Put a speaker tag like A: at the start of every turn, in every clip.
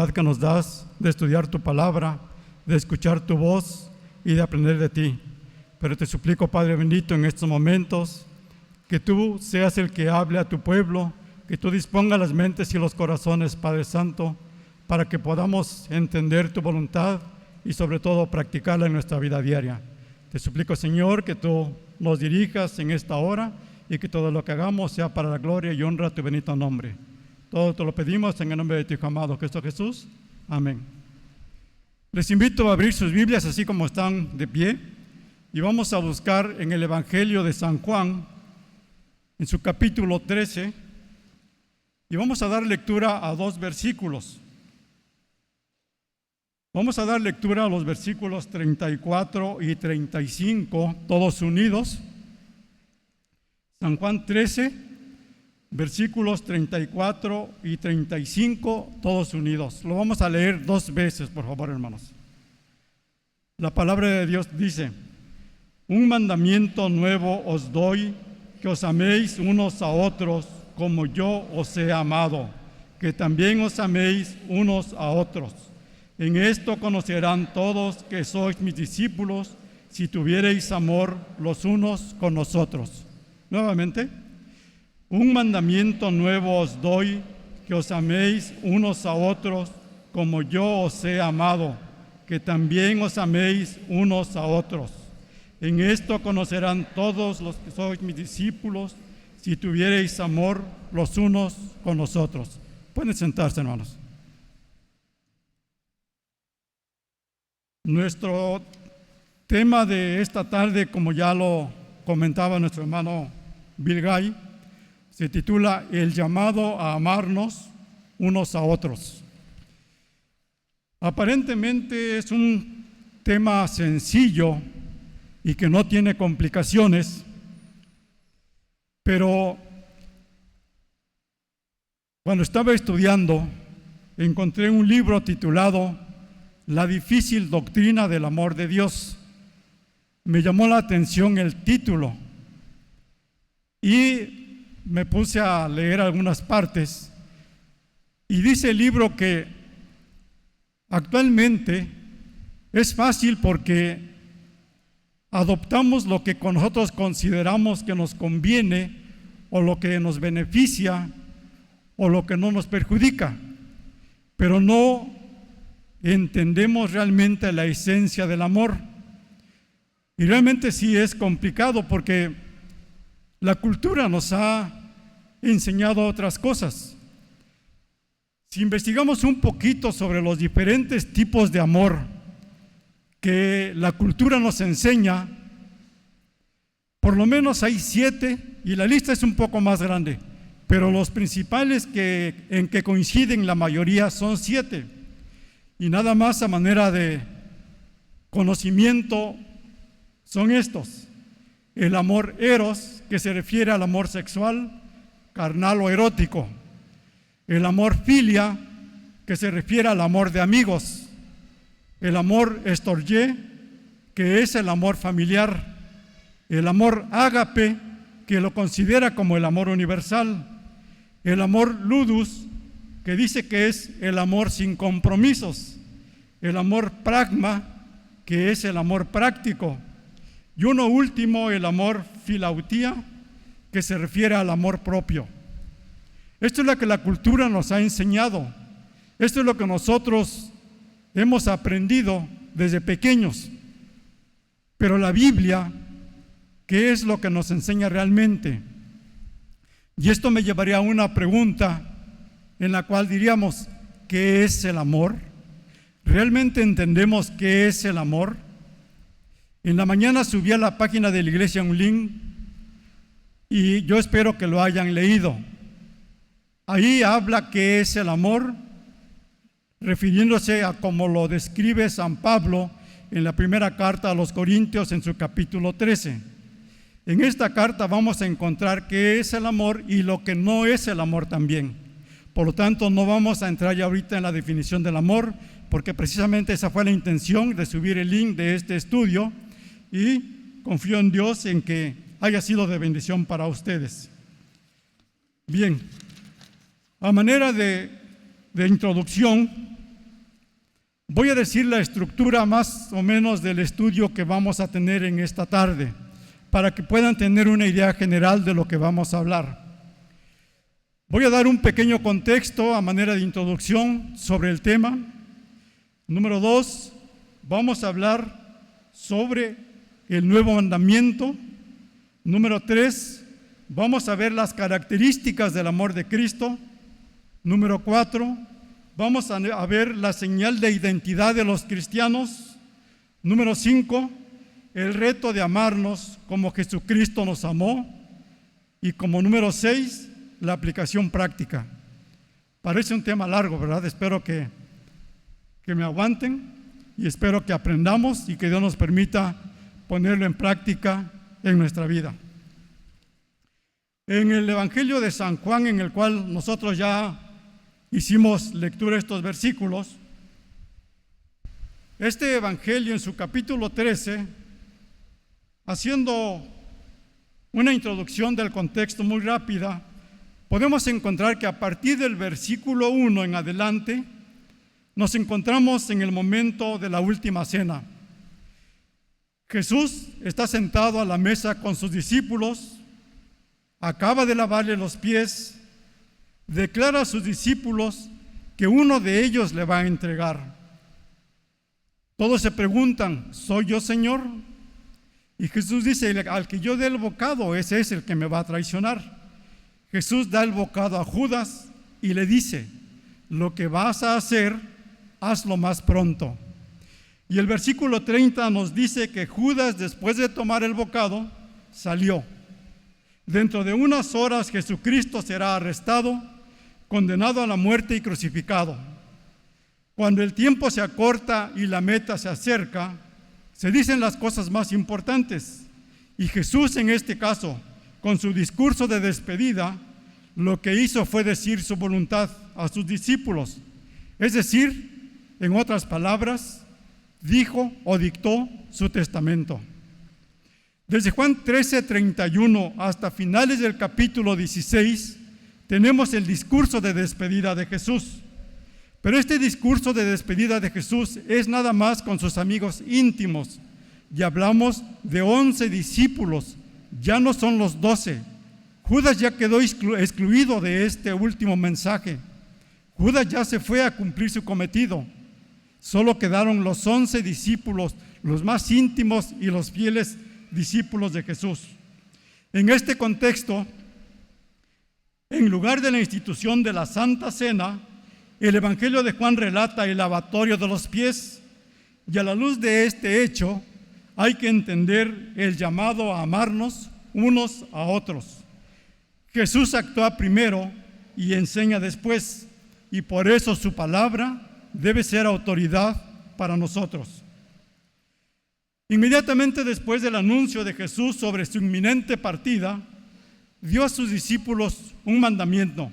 A: que nos das de estudiar tu palabra, de escuchar tu voz y de aprender de ti. Pero te suplico, Padre bendito, en estos momentos, que tú seas el que hable a tu pueblo, que tú dispongas las mentes y los corazones, Padre Santo, para que podamos entender tu voluntad y sobre todo practicarla en nuestra vida diaria. Te suplico, Señor, que tú nos dirijas en esta hora y que todo lo que hagamos sea para la gloria y honra a tu bendito nombre. Todo te lo pedimos en el nombre de tu Hijo amado, Cristo Jesús. Amén. Les invito a abrir sus Biblias así como están de pie y vamos a buscar en el Evangelio de San Juan, en su capítulo 13, y vamos a dar lectura a dos versículos. Vamos a dar lectura a los versículos 34 y 35, todos unidos. San Juan 13, versículos 34 y 35, todos unidos. Lo vamos a leer dos veces, por favor, hermanos. La palabra de Dios dice: un mandamiento nuevo os doy, que os améis unos a otros como yo os he amado, que también os améis unos a otros. En esto conocerán todos que sois mis discípulos, si tuviereis amor los unos con los otros. Nuevamente, un mandamiento nuevo os doy, que os améis unos a otros como yo os he amado, que también os améis unos a otros. En esto conocerán todos los que sois mis discípulos, si tuviereis amor los unos con los otros. Pueden sentarse, hermanos. Nuestro tema de esta tarde, como ya lo comentaba nuestro hermano Bill Gay, se titula El llamado a amarnos unos a otros. Aparentemente es un tema sencillo y que no tiene complicaciones, pero cuando estaba estudiando encontré un libro titulado La difícil doctrina del amor de Dios. Me llamó la atención el título y me puse a leer algunas partes, y dice el libro que actualmente es fácil porque adoptamos lo que nosotros consideramos que nos conviene o lo que nos beneficia o lo que no nos perjudica, pero no entendemos realmente la esencia del amor. Y realmente sí es complicado porque la cultura nos ha enseñado otras cosas. Si investigamos un poquito sobre los diferentes tipos de amor que la cultura nos enseña, por lo menos hay 7, y la lista es un poco más grande, pero los principales en que coinciden la mayoría son 7. Y nada más a manera de conocimiento son estos: el amor eros, que se refiere al amor sexual, carnal o erótico; el amor filia, que se refiere al amor de amigos; el amor storge, que es el amor familiar; el amor ágape, que lo considera como el amor universal; el amor ludus, que dice que es el amor sin compromisos; el amor pragma, que es el amor práctico; y uno último, el amor filautía, que se refiere al amor propio. Esto es lo que la cultura nos ha enseñado. Esto es lo que nosotros hemos aprendido desde pequeños. Pero la Biblia, ¿qué es lo que nos enseña realmente? Y esto me llevaría a una pregunta en la cual diríamos: ¿qué es el amor? ¿Realmente entendemos qué es el amor? En la mañana subí a la página de la iglesia un link y yo espero que lo hayan leído. Ahí habla qué es el amor, refiriéndose a cómo lo describe San Pablo en la primera carta a los Corintios en su capítulo 13. En esta carta vamos a encontrar qué es el amor y lo que no es el amor también. Por lo tanto, no vamos a entrar ya ahorita en la definición del amor, porque precisamente esa fue la intención de subir el link de este estudio, y confío en Dios en que haya sido de bendición para ustedes. Bien, a manera de introducción, Voy a decir la estructura más o menos del estudio que vamos a tener en esta tarde, para que puedan tener una idea general de lo que vamos a hablar. Voy a dar un pequeño contexto a manera de introducción sobre el tema. Número 2, vamos a hablar sobre el nuevo mandamiento. Número 3, vamos a ver las características del amor de Cristo. Número 4, vamos a ver la señal de identidad de los cristianos. Número 5, el reto de amarnos como Jesucristo nos amó. Y como número 6, la aplicación práctica. Parece un tema largo, ¿verdad? Espero que me aguanten y espero que aprendamos y que Dios nos permita ponerlo en práctica en nuestra vida. En el Evangelio de San Juan, en el cual nosotros ya hicimos lectura de estos versículos, este Evangelio en su capítulo 13, haciendo una introducción del contexto muy rápida, podemos encontrar que a partir del versículo 1 en adelante, nos encontramos en el momento de la última cena. Jesús está sentado a la mesa con sus discípulos, acaba de lavarle los pies, declara a sus discípulos que uno de ellos le va a entregar. Todos se preguntan, ¿soy yo, Señor? Y Jesús dice, al que yo dé el bocado, ese es el que me va a traicionar. Jesús da el bocado a Judas y le dice, lo que vas a hacer, hazlo más pronto. Y el versículo 30 nos dice que Judas, después de tomar el bocado, salió. Dentro de unas horas Jesucristo será arrestado, condenado a la muerte y crucificado. Cuando el tiempo se acorta y la meta se acerca, se dicen las cosas más importantes. Y Jesús, en este caso, con su discurso de despedida, lo que hizo fue decir su voluntad a sus discípulos. Es decir, en otras palabras, dijo o dictó su testamento. Desde Juan 13:31 hasta finales del capítulo 16, tenemos el discurso de despedida de Jesús. Pero este discurso de despedida de Jesús es nada más con sus amigos íntimos. Y hablamos de 11 discípulos, ya no son los 12. Judas ya quedó excluido de este último mensaje. Judas ya se fue a cumplir su cometido. Solo quedaron los 11 discípulos, los más íntimos y los fieles discípulos de Jesús. En este contexto, en lugar de la institución de la Santa Cena, el Evangelio de Juan relata el lavatorio de los pies, y a la luz de este hecho hay que entender el llamado a amarnos unos a otros. Jesús actúa primero y enseña después, y por eso su palabra debe ser autoridad para nosotros. Inmediatamente después del anuncio de Jesús sobre su inminente partida, dio a sus discípulos un mandamiento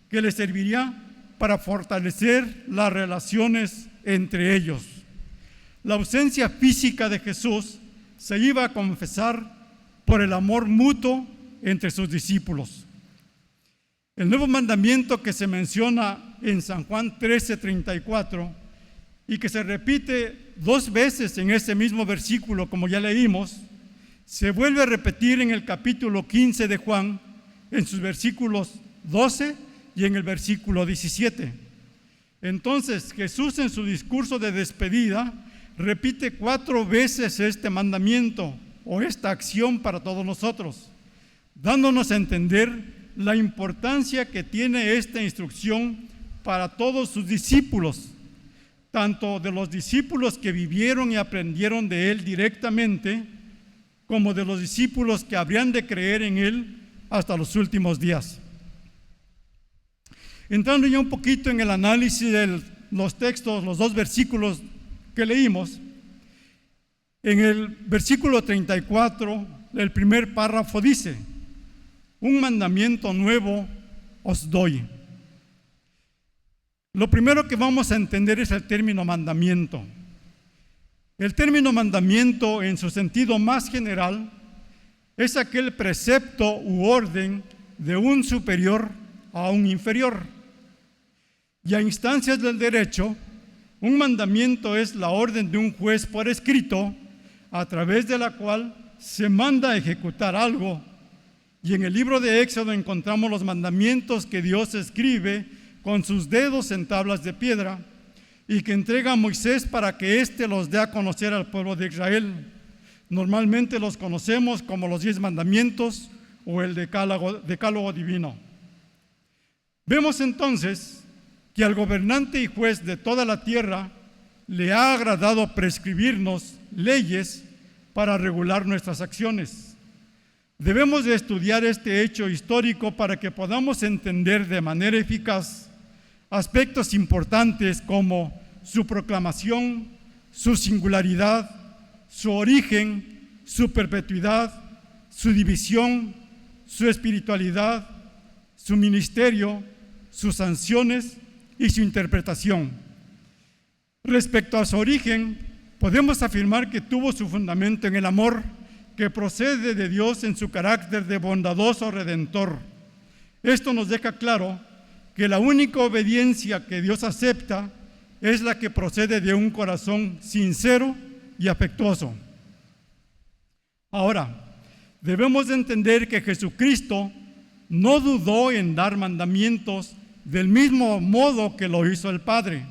A: que les serviría para fortalecer las relaciones entre ellos. La ausencia física de Jesús se iba a confesar por el amor mutuo entre sus discípulos. El nuevo mandamiento que se menciona en San Juan 13:34 y que se repite 2 veces en ese mismo versículo, como ya leímos, se vuelve a repetir en el capítulo 15 de Juan, en sus versículos 12 y en el versículo 17. Entonces Jesús, en su discurso de despedida, repite 4 veces este mandamiento o esta acción para todos nosotros, dándonos a entender la importancia que tiene esta instrucción para todos sus discípulos, tanto de los discípulos que vivieron y aprendieron de Él directamente, como de los discípulos que habrían de creer en Él hasta los últimos días. Entrando ya un poquito en el análisis de los textos, los 2 versículos que leímos, en el versículo 34, el primer párrafo dice: un mandamiento nuevo os doy. Lo primero que vamos a entender es el término mandamiento. El término mandamiento, en su sentido más general, es aquel precepto u orden de un superior a un inferior. Y a instancias del derecho, Un mandamiento es la orden de un juez por escrito, a través de la cual se manda a ejecutar algo. Y en el libro de Éxodo encontramos los mandamientos que Dios escribe con sus dedos en tablas de piedra y que entrega a Moisés para que éste los dé a conocer al pueblo de Israel. Normalmente los conocemos como los 10 mandamientos o el decálogo divino. Vemos entonces que al gobernante y juez de toda la tierra le ha agradado prescribirnos leyes para regular nuestras acciones. Debemos de estudiar este hecho histórico para que podamos entender de manera eficaz aspectos importantes como su proclamación, su singularidad, su origen, su perpetuidad, su división, su espiritualidad, su ministerio, sus sanciones y su interpretación. Respecto a su origen, podemos afirmar que tuvo su fundamento en el amor que procede de Dios en su carácter de bondadoso redentor. Esto nos deja claro que la única obediencia que Dios acepta es la que procede de un corazón sincero y afectuoso. Ahora, debemos de entender que Jesucristo no dudó en dar mandamientos del mismo modo que lo hizo el Padre.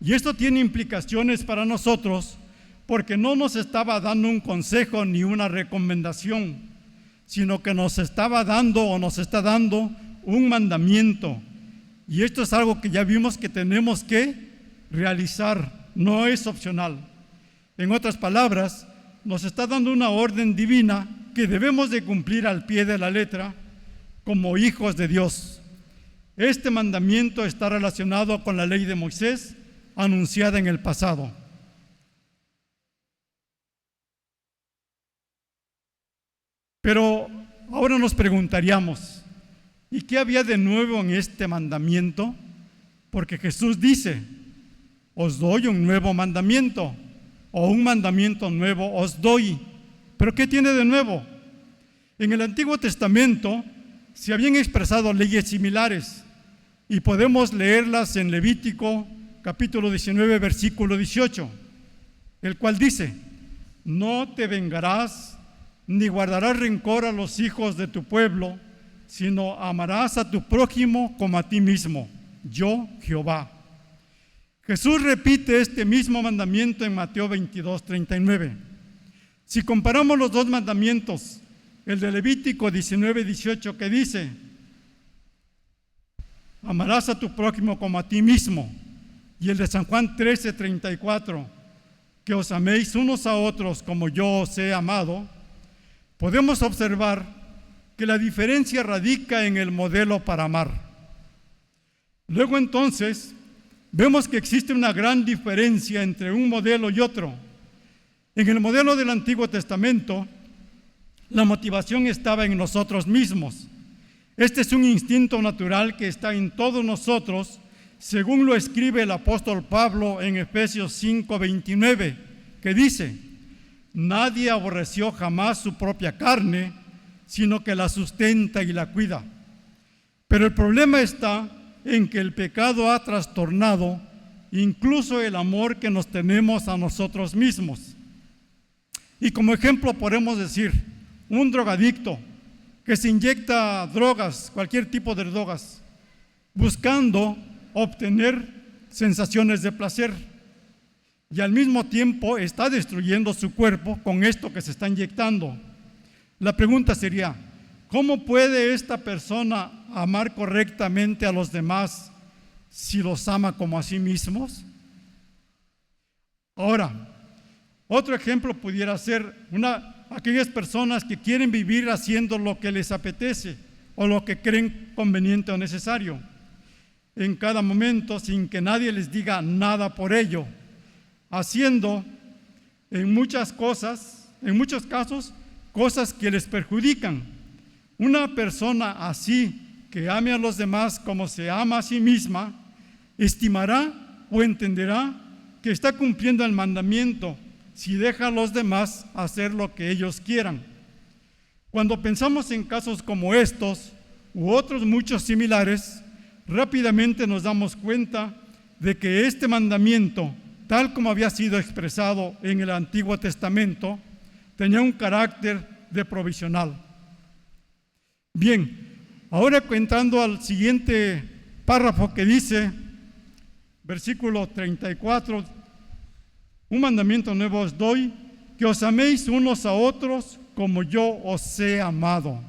A: Y esto tiene implicaciones para nosotros porque no nos estaba dando un consejo ni una recomendación, sino que nos estaba dando o nos está dando un mandamiento. Y esto es algo que ya vimos que tenemos que realizar, no es opcional. En otras palabras, nos está dando una orden divina que debemos de cumplir al pie de la letra como hijos de Dios. Este mandamiento está relacionado con la ley de Moisés anunciada en el pasado. Pero ahora nos preguntaríamos, ¿y qué había de nuevo en este mandamiento? Porque Jesús dice, os doy un nuevo mandamiento, o un mandamiento nuevo os doy. ¿Pero qué tiene de nuevo? En el Antiguo Testamento se habían expresado leyes similares y podemos leerlas en Levítico capítulo 19, versículo 18, el cual dice, no te vengarás ni guardarás rencor a los hijos de tu pueblo, sino amarás a tu prójimo como a ti mismo, yo Jehová. Jesús repite este mismo mandamiento en Mateo 22, 39. Si comparamos los dos mandamientos, el de Levítico 19, 18 que dice, amarás a tu prójimo como a ti mismo, y el de San Juan 13, 34, que os améis unos a otros como yo os he amado, podemos observar que la diferencia radica en el modelo para amar. Luego entonces, vemos que existe una gran diferencia entre un modelo y otro. En el modelo del Antiguo Testamento, la motivación estaba en nosotros mismos. Este es un instinto natural que está en todos nosotros, según lo escribe el apóstol Pablo en Efesios 5, 29, que dice, nadie aborreció jamás su propia carne, sino que la sustenta y la cuida. Pero el problema está en que el pecado ha trastornado incluso el amor que nos tenemos a nosotros mismos. Y como ejemplo podemos decir, un drogadicto que se inyecta drogas, cualquier tipo de drogas, buscando obtener sensaciones de placer, y al mismo tiempo está destruyendo su cuerpo con esto que se está inyectando. La pregunta sería, ¿cómo puede esta persona amar correctamente a los demás si los ama como a sí mismos? Ahora, otro ejemplo pudiera ser aquellas personas que quieren vivir haciendo lo que les apetece o lo que creen conveniente o necesario en cada momento sin que nadie les diga nada por ello, haciendo en muchos casos, cosas que les perjudican. Una persona así, que ame a los demás como se ama a sí misma, estimará o entenderá que está cumpliendo el mandamiento si deja a los demás hacer lo que ellos quieran. Cuando pensamos en casos como estos u otros muchos similares, rápidamente nos damos cuenta de que este mandamiento, tal como había sido expresado en el Antiguo Testamento, tenía un carácter de provisional. Bien, ahora entrando al siguiente párrafo que dice, versículo 34, un mandamiento nuevo os doy, que os améis unos a otros como yo os he amado.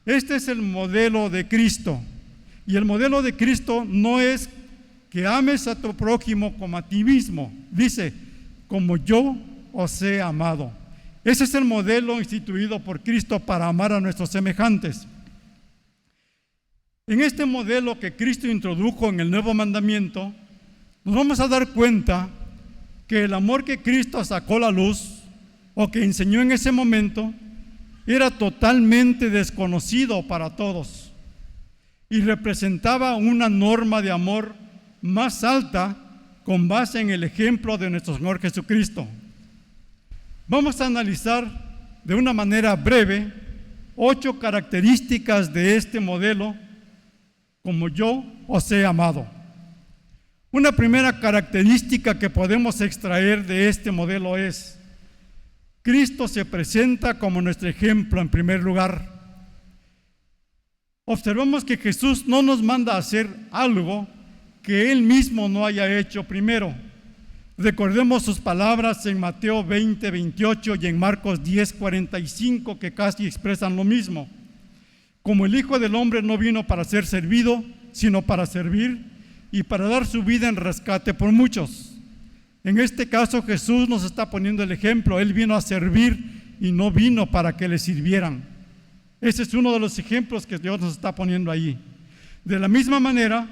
A: Este es el modelo de Cristo. Y el modelo de Cristo no es que ames a tu prójimo como a ti mismo. Dice, como yo os he amado. Ese es el modelo instituido por Cristo para amar a nuestros semejantes. En este modelo que Cristo introdujo en el nuevo mandamiento, nos vamos a dar cuenta que el amor que Cristo sacó a la luz o que enseñó en ese momento era totalmente desconocido para todos y representaba una norma de amor más alta con base en el ejemplo de nuestro Señor Jesucristo. Vamos a analizar de una manera breve 8 características de este modelo, como yo os he amado. Una primera característica que podemos extraer de este modelo es: Cristo se presenta como nuestro ejemplo en primer lugar. Observamos que Jesús no nos manda a hacer algo que Él mismo no haya hecho primero. Recordemos sus palabras en Mateo 20, 28 y en Marcos 10, 45, que casi expresan lo mismo. Como el Hijo del Hombre no vino para ser servido, sino para servir y para dar su vida en rescate por muchos. En este caso Jesús nos está poniendo el ejemplo. Él vino a servir y no vino para que le sirvieran. Ese es uno de los ejemplos que Dios nos está poniendo ahí. De la misma manera,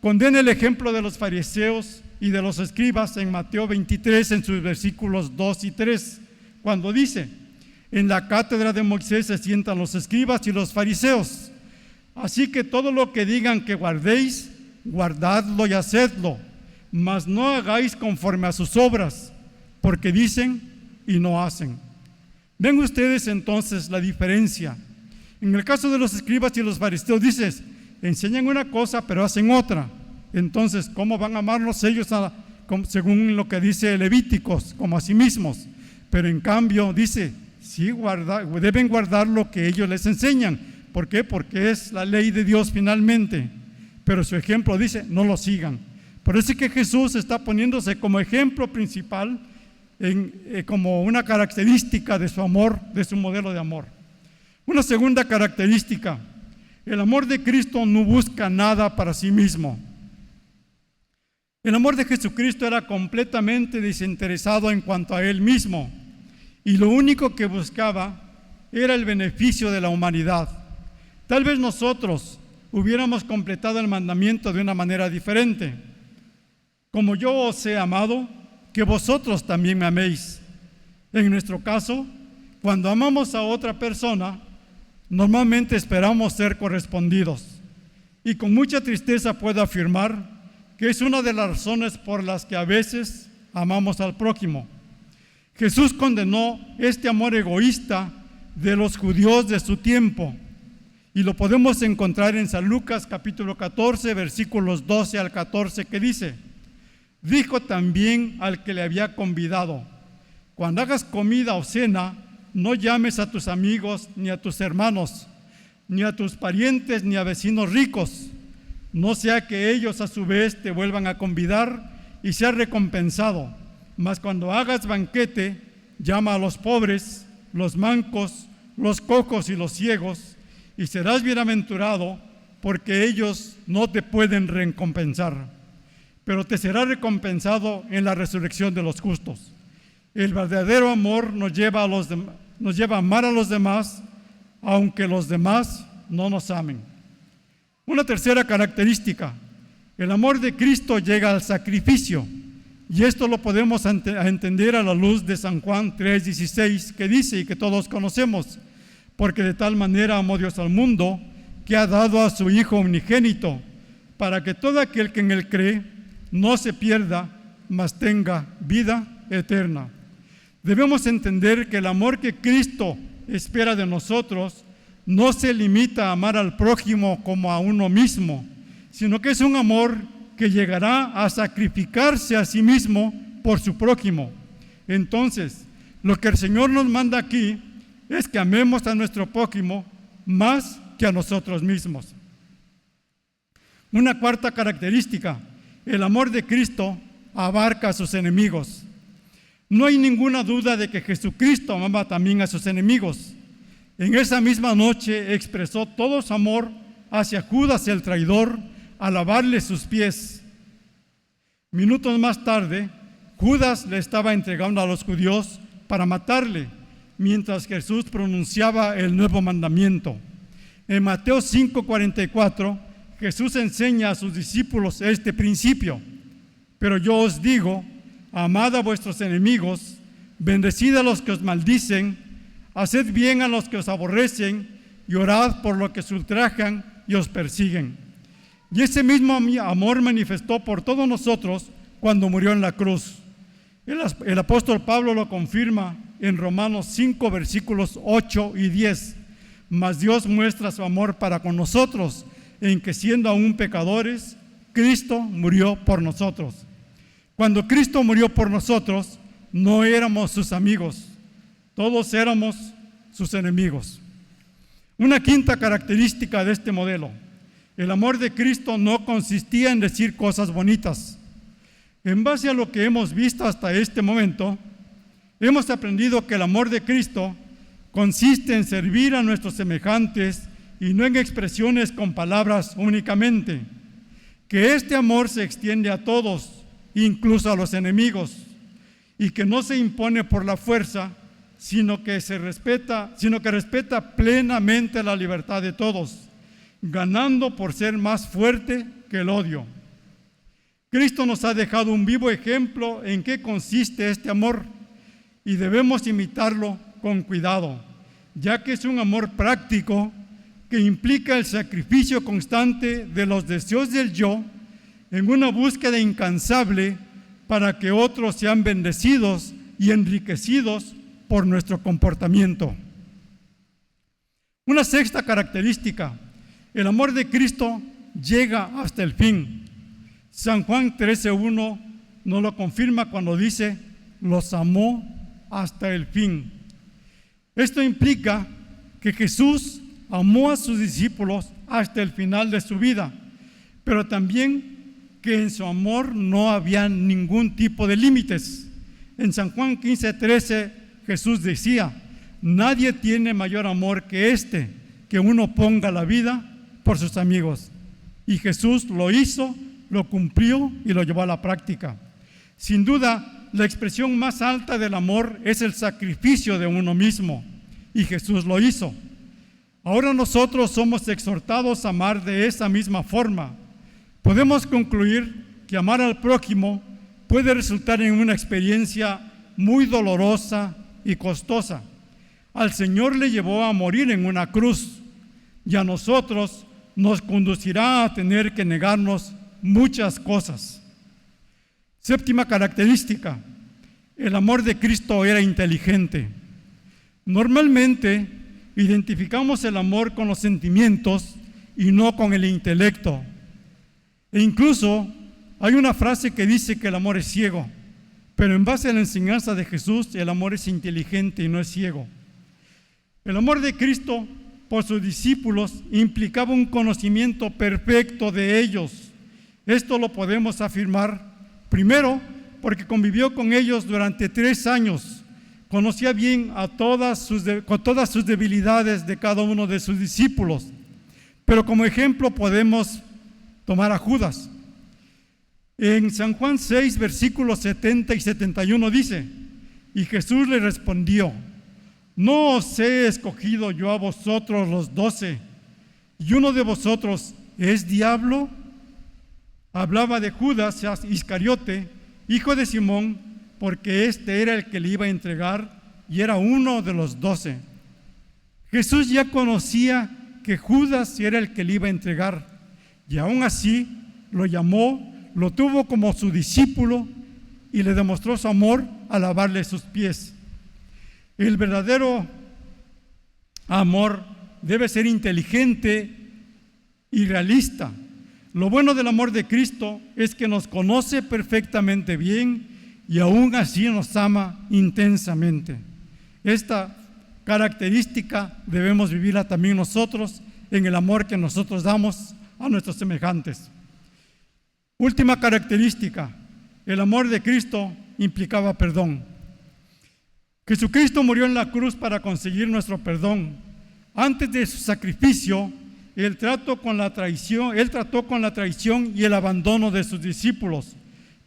A: condena el ejemplo de los fariseos y de los escribas en Mateo 23, en sus versículos 2 y 3, cuando dice: en la cátedra de Moisés se sientan los escribas y los fariseos. Así que todo lo que digan que guardéis, guardadlo y hacedlo, mas no hagáis conforme a sus obras, porque dicen y no hacen. Ven ustedes entonces la diferencia. En el caso de los escribas y los fariseos, dices, enseñan una cosa pero hacen otra. Entonces, ¿cómo van a amarnos ellos según lo que dice Levíticos, como a sí mismos? Pero en cambio dice, sí, deben guardar lo que ellos les enseñan. ¿Por qué? Porque es la ley de Dios finalmente. Pero su ejemplo dice, no lo sigan. Por eso es que Jesús está poniéndose como ejemplo principal, como una característica de su amor, de su modelo de amor. Una segunda característica: el amor de Cristo no busca nada para sí mismo. El amor de Jesucristo era completamente desinteresado en cuanto a Él mismo, y lo único que buscaba era el beneficio de la humanidad. Tal vez nosotros hubiéramos completado el mandamiento de una manera diferente. Como yo os he amado, que vosotros también me améis. En nuestro caso, cuando amamos a otra persona, normalmente esperamos ser correspondidos. Y con mucha tristeza puedo afirmar que es una de las razones por las que a veces amamos al prójimo. Jesús condenó este amor egoísta de los judíos de su tiempo, y lo podemos encontrar en San Lucas capítulo 14, versículos 12 al 14, que dice: dijo también al que le había convidado: cuando hagas comida o cena, no llames a tus amigos, ni a tus hermanos, ni a tus parientes, ni a vecinos ricos, no sea que ellos a su vez te vuelvan a convidar y seas recompensado. Mas cuando hagas banquete, llama a los pobres, los mancos, los cojos y los ciegos, y serás bienaventurado, porque ellos no te pueden recompensar, pero te será recompensado en la resurrección de los justos. El verdadero amor nos lleva a amar a los demás, aunque los demás no nos amen. Una tercera característica: el amor de Cristo llega al sacrificio, y esto lo podemos entender a la luz de San Juan 3:16, que dice, y que todos conocemos: porque de tal manera amó Dios al mundo, que ha dado a su Hijo unigénito, para que todo aquel que en Él cree no se pierda, mas tenga vida eterna. Debemos entender que el amor que Cristo espera de nosotros no se limita a amar al prójimo como a uno mismo, sino que es un amor que llegará a sacrificarse a sí mismo por su prójimo. Entonces, lo que el Señor nos manda aquí es que amemos a nuestro prójimo más que a nosotros mismos. Una cuarta característica: el amor de Cristo abarca a sus enemigos. No hay ninguna duda de que Jesucristo amaba también a sus enemigos. En esa misma noche expresó todo su amor hacia Judas el traidor al lavarle sus pies. Minutos más tarde, Judas le estaba entregando a los judíos para matarle, mientras Jesús pronunciaba el nuevo mandamiento. En Mateo 5:44, Jesús enseña a sus discípulos este principio: pero yo os digo, amad a vuestros enemigos, bendecid a los que os maldicen, haced bien a los que os aborrecen, y orad por los que os ultrajan y os persiguen. Y ese mismo amor manifestó por todos nosotros cuando murió en la cruz. El apóstol Pablo lo confirma en Romanos 5, versículos 8 y 10. Mas Dios muestra su amor para con nosotros, en que siendo aún pecadores, Cristo murió por nosotros. Cuando Cristo murió por nosotros, no éramos sus amigos, todos éramos sus enemigos. Una quinta característica de este modelo: el amor de Cristo no consistía en decir cosas bonitas. En base a lo que hemos visto hasta este momento, hemos aprendido que el amor de Cristo consiste en servir a nuestros semejantes y no en expresiones con palabras únicamente. Que este amor se extiende a todos, incluso a los enemigos, y que no se impone por la fuerza, sino que respeta plenamente la libertad de todos, ganando por ser más fuerte que el odio. Cristo nos ha dejado un vivo ejemplo en qué consiste este amor, y debemos imitarlo con cuidado, ya que es un amor práctico que implica el sacrificio constante de los deseos del yo en una búsqueda incansable para que otros sean bendecidos y enriquecidos por nuestro comportamiento. Una sexta característica: el amor de Cristo llega hasta el fin. San Juan 13:1 nos lo confirma cuando dice: los amó hasta el fin. Esto implica que Jesús amó a sus discípulos hasta el final de su vida, pero también que en su amor no había ningún tipo de límites. En San Juan 15:13 Jesús decía: nadie tiene mayor amor que este, que uno ponga la vida por sus amigos. Y Jesús lo hizo, lo cumplió y lo llevó a la práctica. Sin duda, la expresión más alta del amor es el sacrificio de uno mismo, y Jesús lo hizo. Ahora nosotros somos exhortados a amar de esa misma forma. Podemos concluir que amar al prójimo puede resultar en una experiencia muy dolorosa y costosa. Al Señor le llevó a morir en una cruz, y a nosotros nos conducirá a tener que negarnos muchas cosas. Séptima característica: el amor de Cristo era inteligente. Normalmente identificamos el amor con los sentimientos y no con el intelecto. E incluso hay una frase que dice que el amor es ciego, pero en base a la enseñanza de Jesús, el amor es inteligente y no es ciego. El amor de Cristo por sus discípulos implicaba un conocimiento perfecto de ellos. Esto lo podemos afirmar primero porque convivió con ellos durante 3 años. Conocía bien con todas sus debilidades de cada uno de sus discípulos. Pero como ejemplo podemos tomar a Judas. En San Juan 6, versículos 70 y 71 dice: y Jesús le respondió: ¿no os he escogido yo a vosotros los 12, y uno de vosotros es diablo? Hablaba de Judas Iscariote, hijo de Simón, porque este era el que le iba a entregar y era uno de los 12. Jesús ya conocía que Judas era el que le iba a entregar, y aún así lo llamó, lo tuvo como su discípulo y le demostró su amor al lavarle sus pies. El verdadero amor debe ser inteligente y realista. Lo bueno del amor de Cristo es que nos conoce perfectamente bien y aún así nos ama intensamente. Esta característica debemos vivirla también nosotros en el amor que nosotros damos a nuestros semejantes. Última característica, el amor de Cristo implicaba perdón. Jesucristo murió en la cruz para conseguir nuestro perdón. Antes de su sacrificio, Él trató con la traición y el abandono de sus discípulos,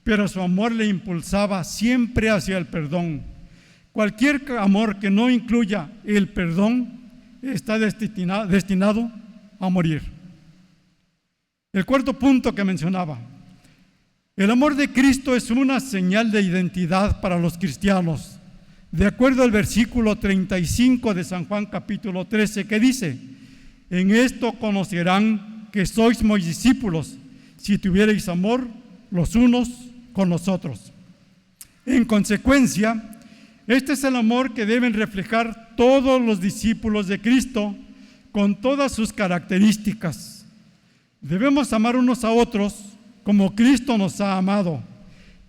A: pero su amor le impulsaba siempre hacia el perdón. Cualquier amor que no incluya el perdón está destinado a morir. El cuarto punto que mencionaba, el amor de Cristo es una señal de identidad para los cristianos, de acuerdo al versículo 35 de San Juan capítulo 13, que dice: en esto conocerán que sois mis discípulos, si tuvierais amor los unos con los otros. En consecuencia, este es el amor que deben reflejar todos los discípulos de Cristo con todas sus características. Debemos amar unos a otros como Cristo nos ha amado.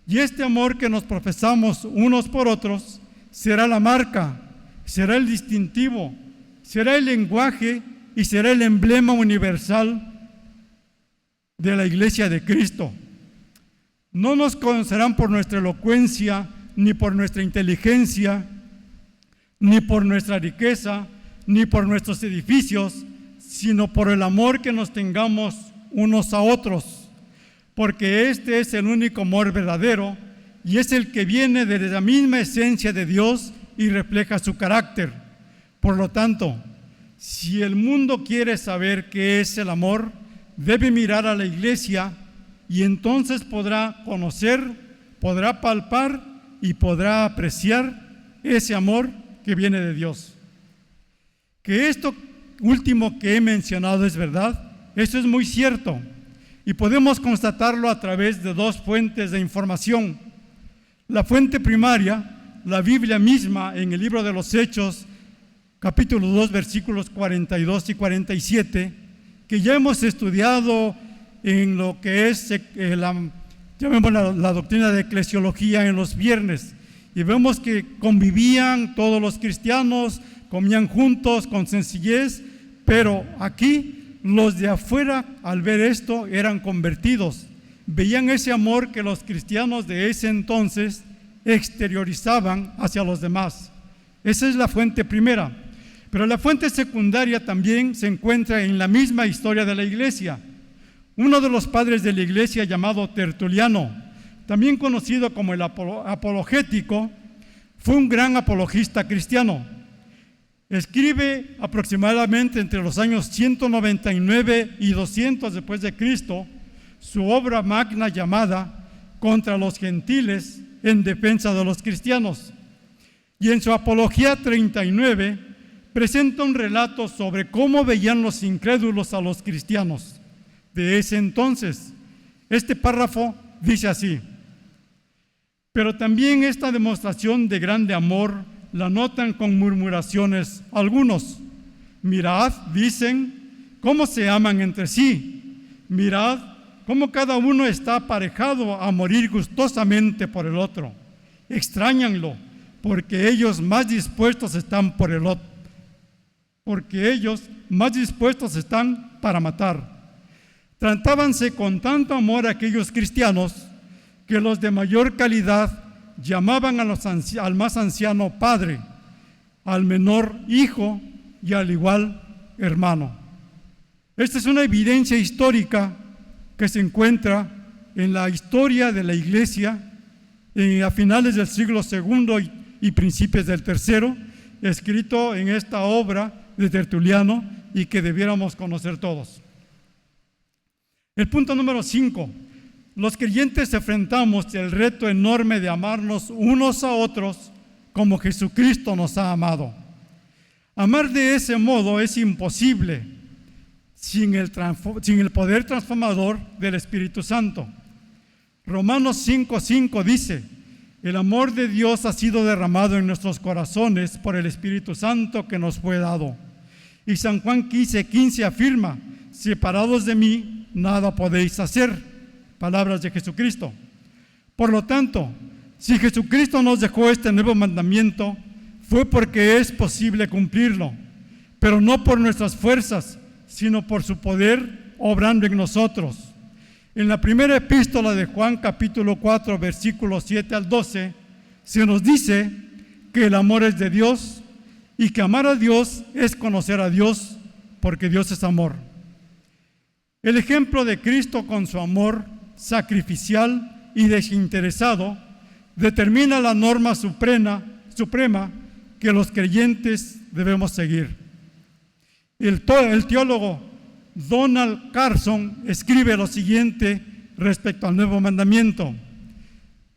A: Y este amor que nos profesamos unos por otros será la marca, será el distintivo, será el lenguaje y será el emblema universal de la Iglesia de Cristo. No nos conocerán por nuestra elocuencia, ni por nuestra inteligencia, ni por nuestra riqueza, ni por nuestros edificios, sino por el amor que nos tengamos unos a otros, porque este es el único amor verdadero y es el que viene de la misma esencia de Dios y refleja su carácter. Por lo tanto, si el mundo quiere saber qué es el amor, debe mirar a la Iglesia y entonces podrá conocer, podrá palpar y podrá apreciar ese amor que viene de Dios. Que esto último que he mencionado es verdad, eso es muy cierto y podemos constatarlo a través de dos fuentes de información. La fuente primaria, la Biblia misma, en el libro de los Hechos, capítulo 2, versículos 42 y 47, que ya hemos estudiado en lo que es la doctrina de eclesiología en los viernes, y vemos que convivían todos los cristianos, comían juntos con sencillez, pero aquí los de afuera, al ver esto, eran convertidos. Veían ese amor que los cristianos de ese entonces exteriorizaban hacia los demás. Esa es la fuente primera. Pero la fuente secundaria también se encuentra en la misma historia de la Iglesia. Uno de los padres de la Iglesia, llamado Tertuliano, también conocido como el apologético, fue un gran apologista cristiano. Escribe aproximadamente entre los años 199 y 200 después de Cristo su obra magna llamada Contra los Gentiles en defensa de los cristianos. Y en su Apología 39 presenta un relato sobre cómo veían los incrédulos a los cristianos de ese entonces. Este párrafo dice así: pero también esta demostración de grande amor la notan con murmuraciones algunos. Mirad, dicen, cómo se aman entre sí. Mirad cómo cada uno está aparejado a morir gustosamente por el otro. Extrañanlo, porque ellos más dispuestos están por el otro, porque ellos más dispuestos están para matar. Tratábanse con tanto amor a aquellos cristianos que los de mayor calidad llamaban al más anciano padre, al menor hijo y al igual hermano. Esta es una evidencia histórica que se encuentra en la historia de la Iglesia a finales del siglo II y principios del III, escrito en esta obra de Tertuliano y que debiéramos conocer todos. El punto número 5. Los creyentes enfrentamos el reto enorme de amarnos unos a otros como Jesucristo nos ha amado. Amar de ese modo es imposible sin el poder transformador del Espíritu Santo. Romanos 5:5 dice: el amor de Dios ha sido derramado en nuestros corazones por el Espíritu Santo que nos fue dado. Y San Juan 15:15 afirma: separados de mí, nada podéis hacer. Palabras de Jesucristo. Por lo tanto, si Jesucristo nos dejó este nuevo mandamiento, fue porque es posible cumplirlo, pero no por nuestras fuerzas, sino por su poder obrando en nosotros. En la primera epístola de Juan, capítulo 4, versículos 7 al 12, se nos dice que el amor es de Dios y que amar a Dios es conocer a Dios, porque Dios es amor. El ejemplo de Cristo con su amor sacrificial y desinteresado determina la norma suprema que los creyentes debemos seguir. El teólogo Donald Carson escribe lo siguiente respecto al nuevo mandamiento.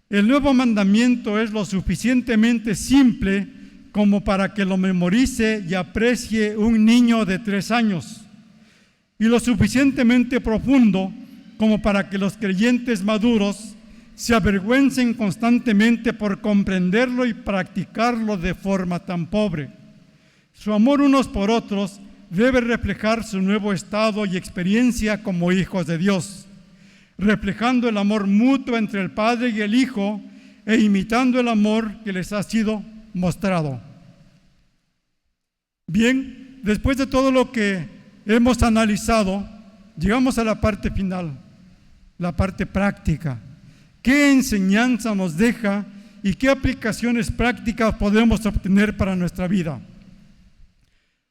A: El nuevo mandamiento es lo suficientemente simple como para que lo memorice y aprecie un niño de 3 años, y lo suficientemente profundo como para que los creyentes maduros se avergüencen constantemente por comprenderlo y practicarlo de forma tan pobre. Su amor unos por otros debe reflejar su nuevo estado y experiencia como hijos de Dios, reflejando el amor mutuo entre el Padre y el Hijo e imitando el amor que les ha sido mostrado. Bien, después de todo lo que hemos analizado, llegamos a la parte final, la parte práctica. ¿Qué enseñanza nos deja y qué aplicaciones prácticas podemos obtener para nuestra vida?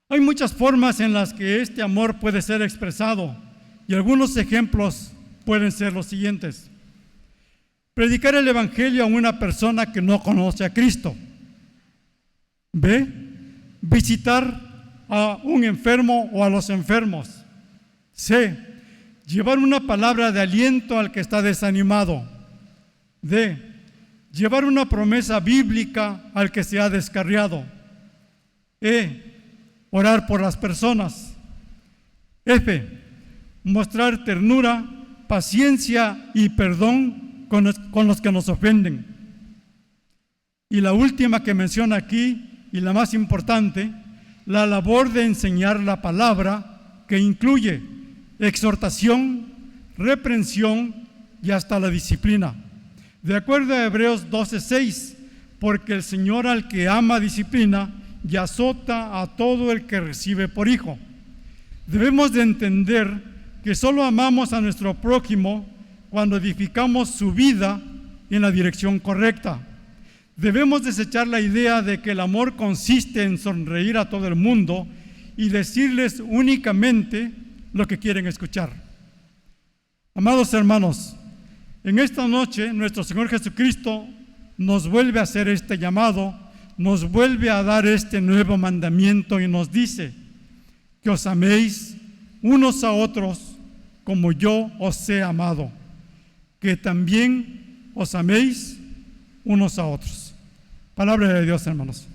A: Hay muchas formas en las que este amor puede ser expresado y algunos ejemplos pueden ser los siguientes. Predicar el Evangelio a una persona que no conoce a Cristo. B. Visitar a un enfermo o a los enfermos. C. Llevar una palabra de aliento al que está desanimado. D. Llevar una promesa bíblica al que se ha descarriado. E. Orar por las personas. F. Mostrar ternura, paciencia y perdón con los que nos ofenden. Y la última que menciona aquí, y la más importante, la labor de enseñar la palabra, que incluye exhortación, reprensión y hasta la disciplina. De acuerdo a Hebreos 12:6, porque el Señor al que ama disciplina y azota a todo el que recibe por hijo. Debemos de entender que solo amamos a nuestro prójimo cuando edificamos su vida en la dirección correcta. Debemos desechar la idea de que el amor consiste en sonreír a todo el mundo y decirles únicamente lo que quieren escuchar. Amados hermanos, en esta noche nuestro Señor Jesucristo nos vuelve a hacer este llamado, nos vuelve a dar este nuevo mandamiento y nos dice que os améis unos a otros como yo os he amado, que también os améis unos a otros. Palabra de Dios, hermanos.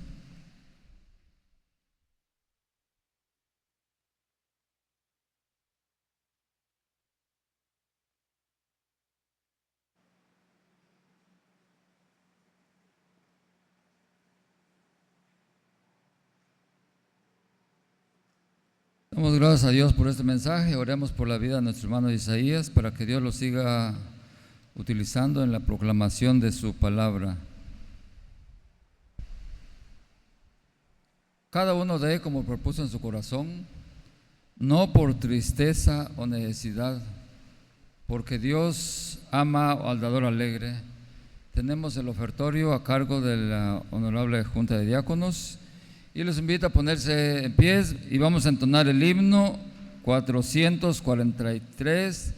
B: Damos gracias a Dios por este mensaje. Oremos por la vida de nuestro hermano Isaías para que Dios lo siga utilizando en la proclamación de su palabra. Cada uno dé como propuso en su corazón, no por tristeza o necesidad, porque Dios ama al dador alegre. Tenemos el ofertorio a cargo de la Honorable Junta de Diáconos y les invito a ponerse en pie y vamos a entonar el himno 443.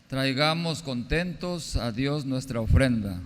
B: Traigamos contentos a Dios nuestra ofrenda.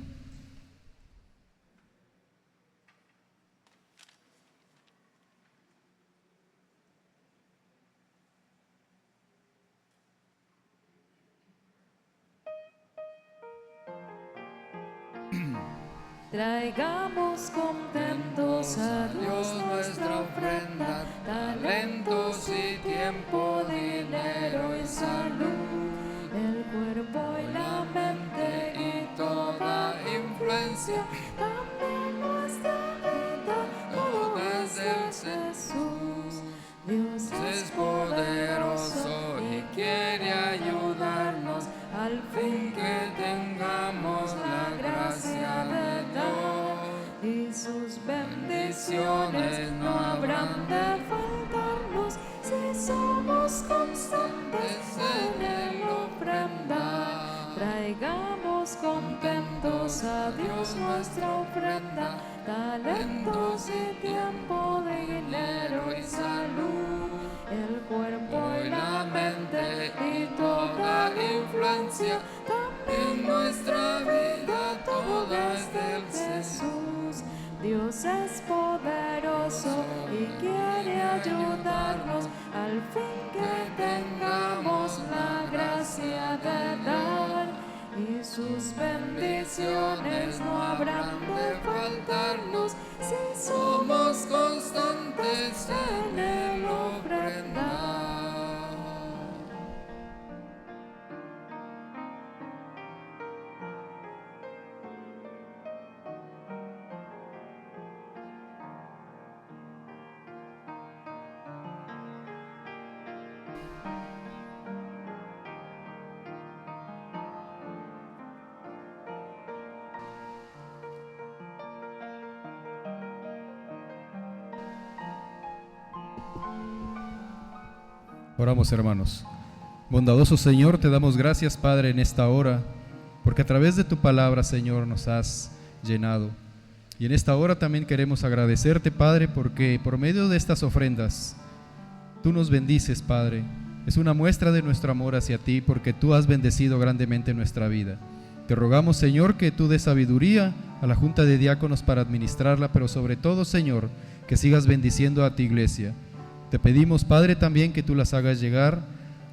C: Traigamos contentos a Dios nuestra ofrenda, talentos y tiempo, dinero y salud, el cuerpo y la mente y toda influencia, también nuestra vida, todo es de Jesús. Dios es poderoso y quiere ayudar. habrán de faltarnos si somos constantes en el ofrendar. Traigamos contentos a Dios nuestra ofrenda, talentos y tiempo, dinero y salud, el cuerpo y la mente y toda influencia, también nuestra vida toda es del Jesús. Dios es poderoso y quiere ayudarnos al fin que tengamos la gracia de dar. Y sus bendiciones no habrán de faltarnos si somos constantes en el ofrendar.
D: Oramos, hermanos. Bondadoso Señor, te damos gracias, Padre, en esta hora, porque a través de tu palabra, Señor, nos has llenado. Y en esta hora también queremos agradecerte, Padre, porque por medio de estas ofrendas, tú nos bendices, Padre. Es una muestra de nuestro amor hacia ti, porque tú has bendecido grandemente nuestra vida. Te rogamos, Señor, que tú des sabiduría a la junta de diáconos para administrarla, pero sobre todo, Señor, que sigas bendiciendo a tu iglesia. Te pedimos, Padre, también que tú las hagas llegar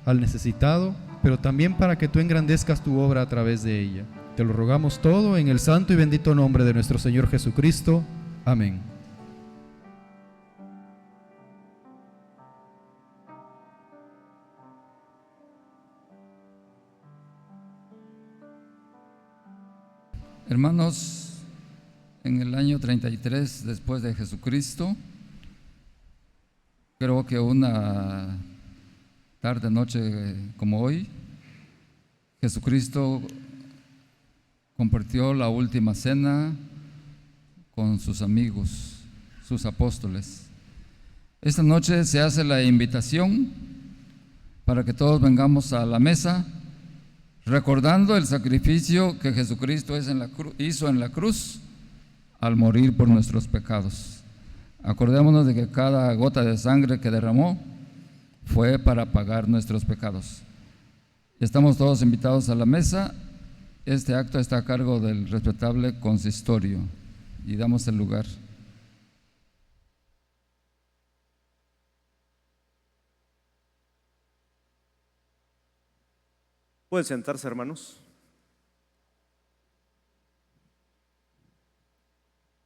D: al necesitado, pero también para que tú engrandezcas tu obra a través de ella. Te lo rogamos todo en el santo y bendito nombre de nuestro Señor Jesucristo. Amén.
B: Hermanos, en el año 33 después de Jesucristo, creo que una tarde, noche como hoy, Jesucristo compartió la última cena con sus amigos, sus apóstoles. Esta noche se hace la invitación para que todos vengamos a la mesa, recordando el sacrificio que Jesucristo hizo en la cruz al morir por nuestros pecados. Acordémonos de que cada gota de sangre que derramó fue para pagar nuestros pecados. Estamos todos invitados a la mesa. Este acto está a cargo del respetable consistorio y damos el lugar.
E: Pueden sentarse, hermanos.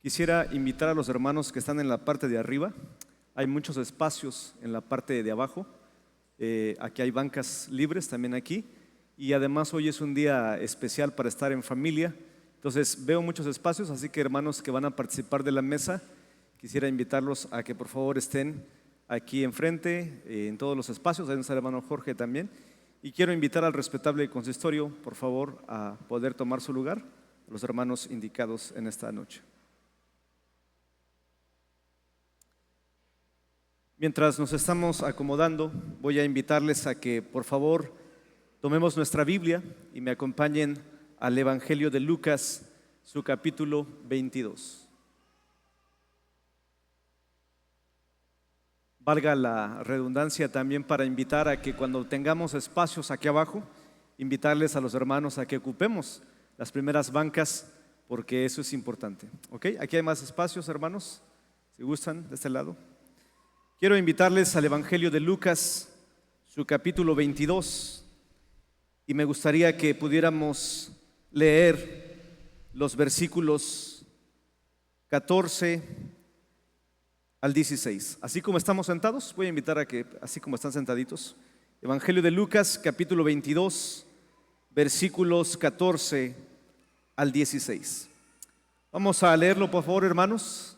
E: Quisiera invitar a los hermanos que están en la parte de arriba. Hay muchos espacios en la parte de abajo. Aquí hay bancas libres también aquí. Y además hoy es un día especial para estar en familia. Entonces veo muchos espacios, así que hermanos que van a participar de la mesa, quisiera invitarlos a que por favor estén aquí enfrente, en todos los espacios. Ahí está el hermano Jorge también. Y quiero invitar al respetable consistorio, por favor, a poder tomar su lugar, a los hermanos indicados en esta noche. Mientras nos estamos acomodando, voy a invitarles a que por favor tomemos nuestra Biblia y me acompañen al Evangelio de Lucas, su capítulo 22. Valga la redundancia también para invitar a que cuando tengamos espacios aquí abajo, invitarles a los hermanos a que ocupemos las primeras bancas, porque eso es importante. ¿Ok? Aquí hay más espacios, hermanos, si gustan, de este lado. Quiero invitarles al Evangelio de Lucas, su capítulo 22, y me gustaría que pudiéramos leer los versículos 14 al 16. Así como estamos sentados, voy a invitar a que, así como están sentaditos, Evangelio de Lucas, capítulo 22, versículos 14 al 16. Vamos a leerlo, por favor, hermanos,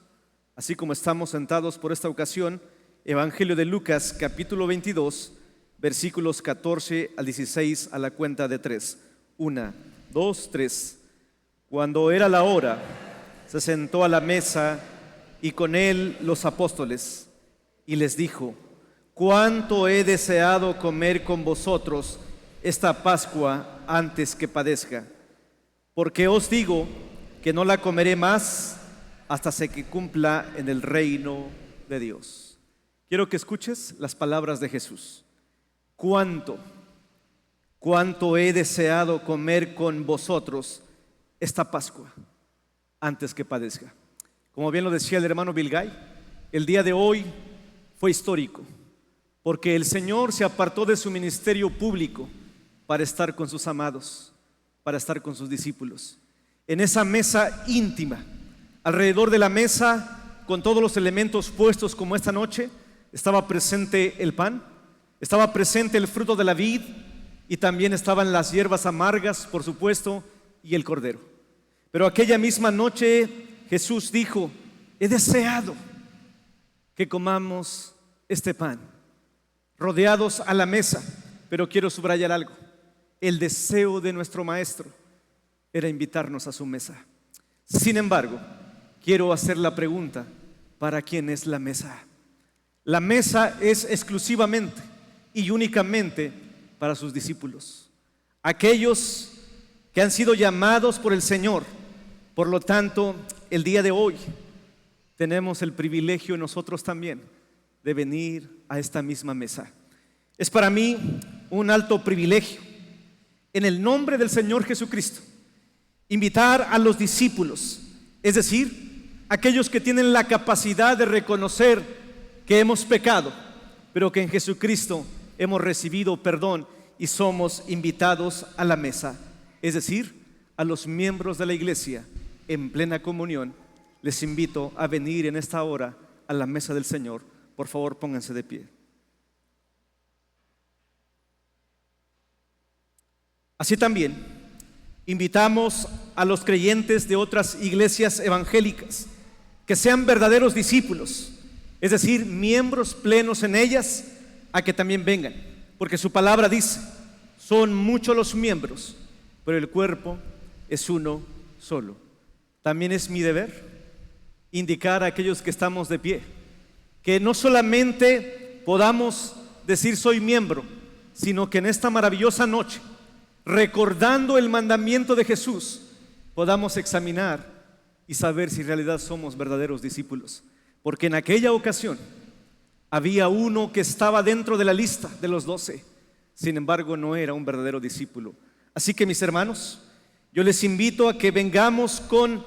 E: así como estamos sentados por esta ocasión. Evangelio de Lucas, capítulo 22, versículos 14 al 16, a la cuenta de 3. 1, 2, 3. Cuando era la hora, se sentó a la mesa y con él los apóstoles. y les dijo: cuánto he deseado comer con vosotros esta Pascua antes que padezca, porque os digo que no la comeré más hasta que cumpla en el reino de Dios. Quiero que escuches las palabras de Jesús. Cuánto he deseado comer con vosotros esta Pascua antes que padezca. Como bien lo decía el hermano Bilgay, el día de hoy fue histórico, porque el Señor se apartó de su ministerio público para estar con sus amados, para estar con sus discípulos. En esa mesa íntima, alrededor de la mesa, con todos los elementos puestos como esta noche, estaba presente el pan, estaba presente el fruto de la vid, y también estaban las hierbas amargas, por supuesto, y el cordero. Pero aquella misma noche Jesús dijo: he deseado que comamos este pan, rodeados a la mesa. Pero quiero subrayar algo: el deseo de nuestro Maestro era invitarnos a su mesa. Sin embargo, quiero hacer la pregunta: ¿para quién es la mesa? La mesa es exclusivamente y únicamente para sus discípulos, aquellos que han sido llamados por el Señor. Por lo tanto, el día de hoy tenemos el privilegio nosotros también de venir a esta misma mesa. Es para mí un alto privilegio, en el nombre del Señor Jesucristo, invitar a los discípulos, es decir, aquellos que tienen la capacidad de reconocer que hemos pecado, pero que en Jesucristo hemos recibido perdón y somos invitados a la mesa, es decir, a los miembros de la iglesia en plena comunión. Les invito a venir en esta hora a la mesa del Señor. Por favor, pónganse de pie. Así también invitamos a los creyentes de otras iglesias evangélicas que sean verdaderos discípulos, es decir, miembros plenos en ellas, a que también vengan, porque su palabra dice: son muchos los miembros, pero el cuerpo es uno solo. También es mi deber indicar a aquellos que estamos de pie que no solamente podamos decir soy miembro, sino que en esta maravillosa noche, recordando el mandamiento de Jesús, podamos examinar y saber si en realidad somos verdaderos discípulos. Porque en aquella ocasión había uno que estaba dentro de la lista de los 12, sin embargo no era un verdadero discípulo. Así que, mis hermanos, yo les invito a que vengamos con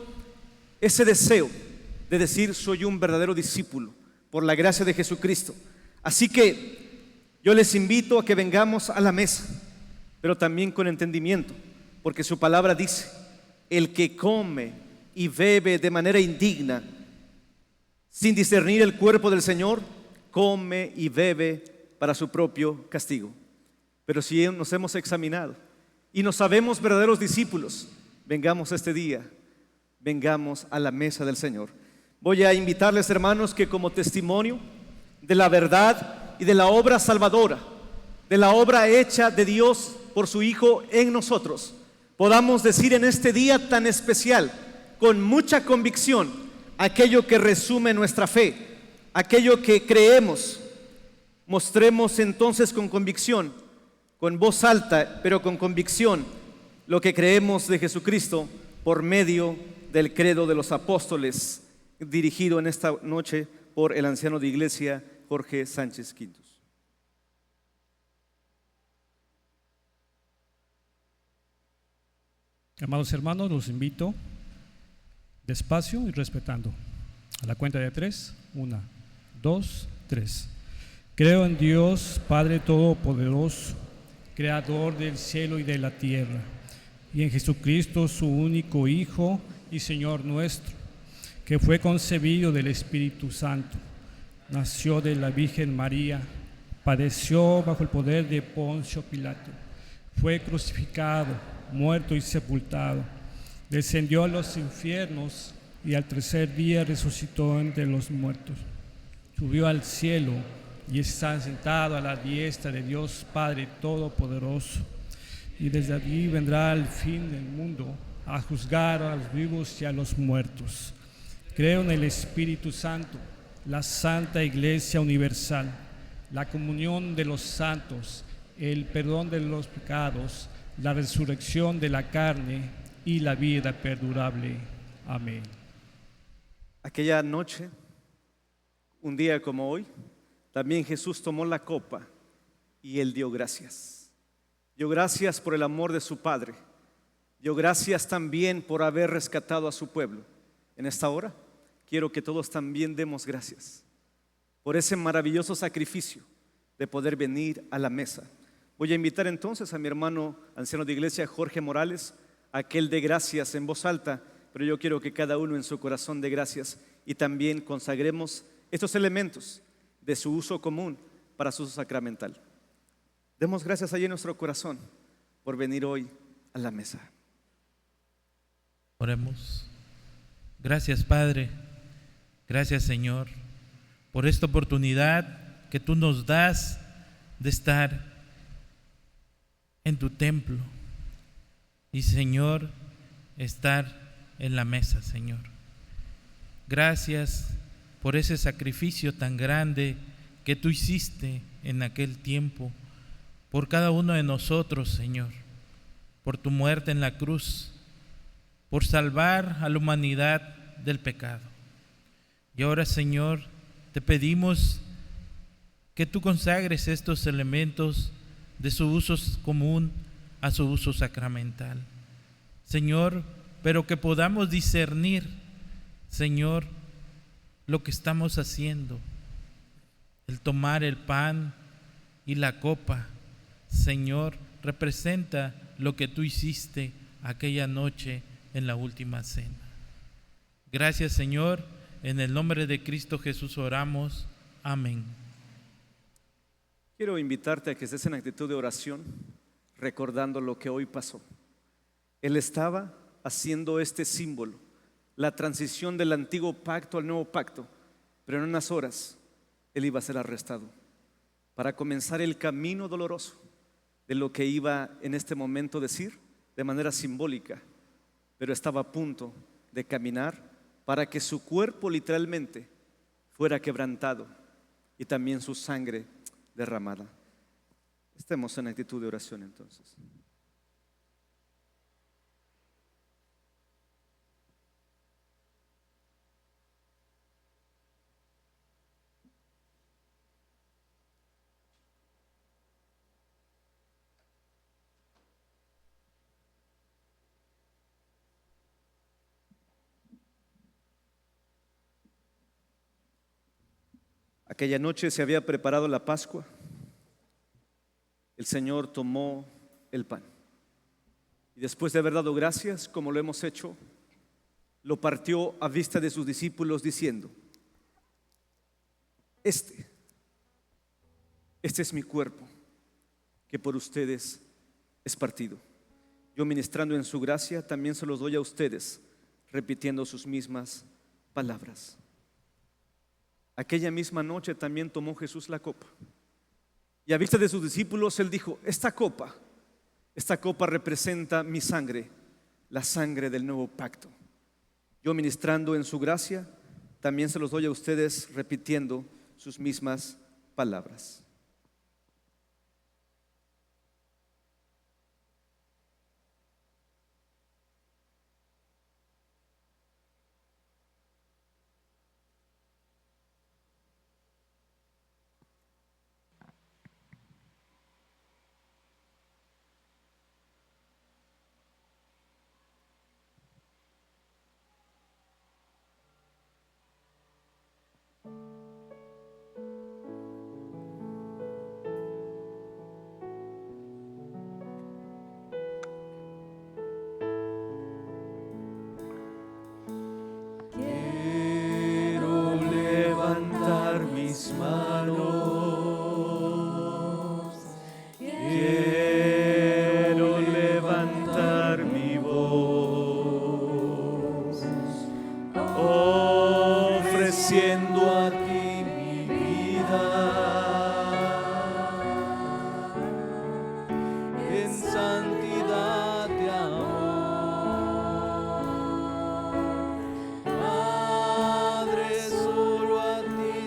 E: ese deseo de decir soy un verdadero discípulo por la gracia de Jesucristo. Así que yo les invito a que vengamos a la mesa, pero también con entendimiento, porque su palabra dice: el que come y bebe de manera indigna, sin discernir el cuerpo del Señor, come y bebe para su propio castigo. Pero si nos hemos examinado y nos sabemos verdaderos discípulos, vengamos este día, vengamos a la mesa del Señor. Voy a invitarles, hermanos, que como testimonio de la verdad y de la obra salvadora, de la obra hecha de Dios por su Hijo en nosotros, podamos decir en este día tan especial, con mucha convicción, aquello que resume nuestra fe, aquello que creemos. Mostremos entonces con convicción, con voz alta, pero con convicción, lo que creemos de Jesucristo por medio del credo de los apóstoles, dirigido en esta noche por el anciano de iglesia Jorge Sánchez Quintos.
F: Amados hermanos, los invito despacio y respetando. A la cuenta de 3, 1, 2, 3. Creo en Dios, Padre Todopoderoso, Creador del cielo y de la tierra, y en Jesucristo, su único Hijo y Señor nuestro, que fue concebido del Espíritu Santo, nació de la Virgen María, padeció bajo el poder de Poncio Pilato, fue crucificado, muerto y sepultado, descendió a los infiernos y al tercer día resucitó entre los muertos, subió al cielo y está sentado a la diestra de Dios Padre Todopoderoso, y desde allí vendrá al fin del mundo a juzgar a los vivos y a los muertos. Creo en el Espíritu Santo, la Santa Iglesia Universal, la comunión de los santos, el perdón de los pecados, la resurrección de la carne y la vida perdurable. Amén.
E: Aquella noche, un día como hoy, también Jesús tomó la copa y Él dio gracias. Dio gracias por el amor de su Padre. Dio gracias también por haber rescatado a su pueblo. En esta hora quiero que todos también demos gracias por ese maravilloso sacrificio de poder venir a la mesa. Voy a invitar entonces a mi hermano anciano de iglesia, Jorge Morales, a que él dé gracias en voz alta, pero yo quiero que cada uno en su corazón dé gracias y también consagremos estos elementos de su uso común para su uso sacramental. Demos gracias allí en nuestro corazón por venir hoy a la mesa.
G: Oremos. Gracias, Padre. Gracias, Señor, por esta oportunidad que tú nos das de estar en tu templo y, Señor, estar en la mesa, Señor. Gracias por ese sacrificio tan grande que tú hiciste en aquel tiempo por cada uno de nosotros, Señor, por tu muerte en la cruz, por salvar a la humanidad del pecado. Y ahora, Señor, te pedimos que tú consagres estos elementos de su uso común a su uso sacramental, Señor, pero que podamos discernir, Señor, lo que estamos haciendo. El tomar el pan y la copa, Señor, representa lo que tú hiciste aquella noche en la última cena. Gracias, Señor, en el nombre de Cristo Jesús oramos. Amén.
E: Quiero invitarte a que estés en actitud de oración, recordando lo que hoy pasó. Él estaba haciendo este símbolo, la transición del antiguo pacto al nuevo pacto, pero en unas horas Él iba a ser arrestado para comenzar el camino doloroso de lo que iba en este momento decir de manera simbólica, pero estaba a punto de caminar para que su cuerpo literalmente fuera quebrantado y también su sangre derramada. Estemos en actitud de oración entonces. Aquella noche se había preparado la Pascua. El Señor tomó el pan y después de haber dado gracias, como lo hemos hecho, lo partió a vista de sus discípulos diciendo: Este es mi cuerpo, que por ustedes es partido. Yo, ministrando en su gracia, también se los doy a ustedes, repitiendo sus mismas palabras. Aquella misma noche también tomó Jesús la copa y a vista de sus discípulos Él dijo: esta copa representa mi sangre, la sangre del nuevo pacto. Yo, ministrando en su gracia, también se los doy a ustedes, repitiendo sus mismas palabras.
H: Quiero levantar mis manos, quiero levantar mi voz, ofreciendo a ti mi vida en santidad de amor. Padre, solo a ti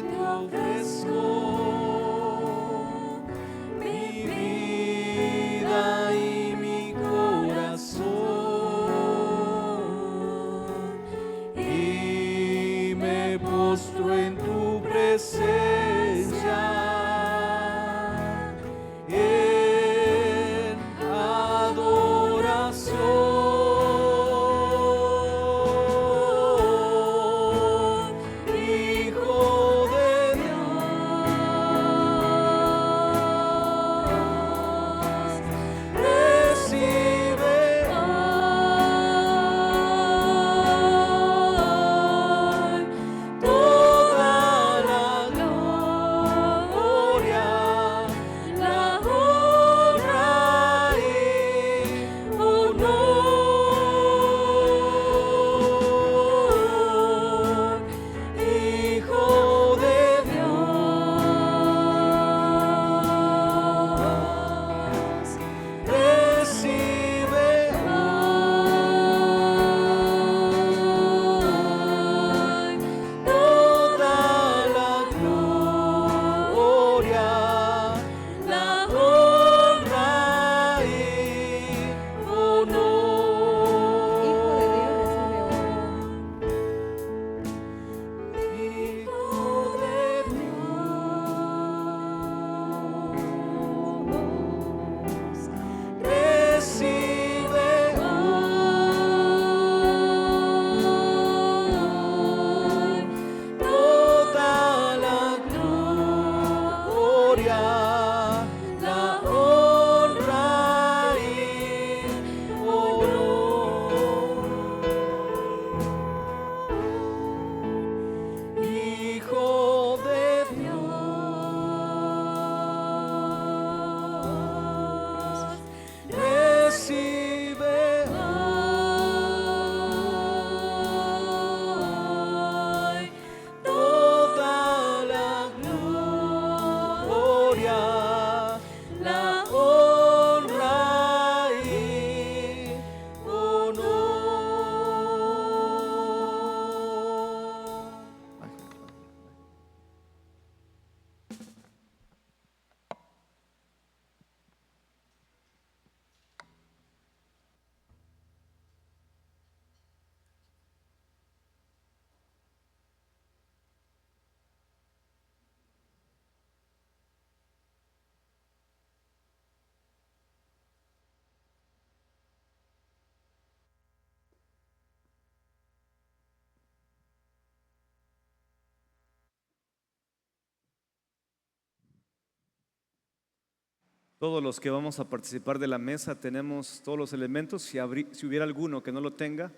E: Todos los que vamos a participar de la mesa tenemos todos los elementos. Si hubiera alguno que no lo tenga,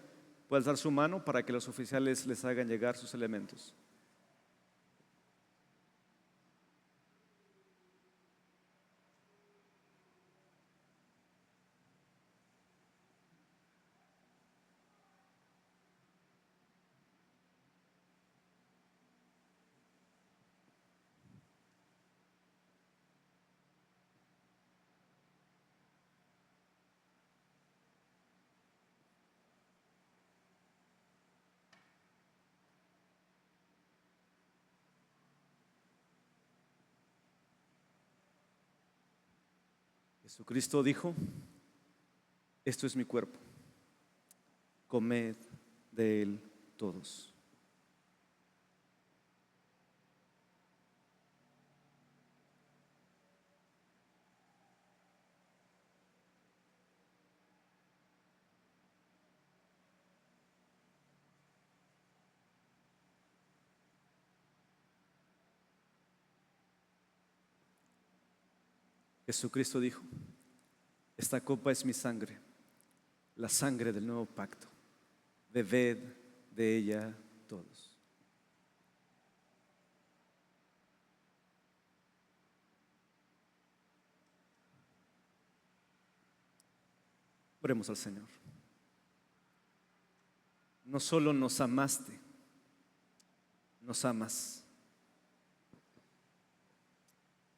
E: puede alzar su mano para que los oficiales les hagan llegar sus elementos. Jesucristo dijo: esto es mi cuerpo, comed de él todos. Jesucristo dijo: esta copa es mi sangre, la sangre del nuevo pacto. Bebed de ella todos. Oremos al Señor. No solo nos amaste, nos amas.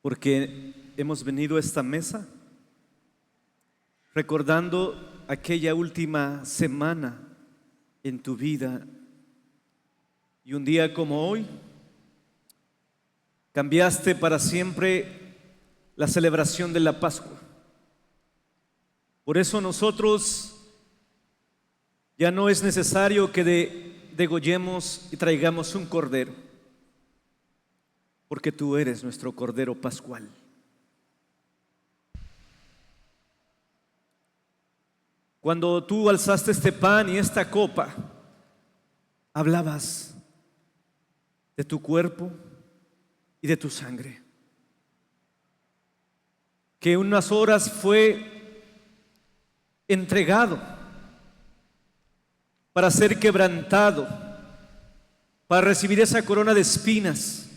E: Porque hemos venido a esta mesa recordando aquella última semana en tu vida, y un día como hoy cambiaste para siempre la celebración de la Pascua. Por eso nosotros ya no es necesario que degollemos y traigamos un cordero, porque tú eres nuestro Cordero Pascual. Cuando tú alzaste este pan y esta copa, hablabas de tu cuerpo y de tu sangre, que unas horas fue entregado para ser quebrantado, para recibir esa corona de espinas,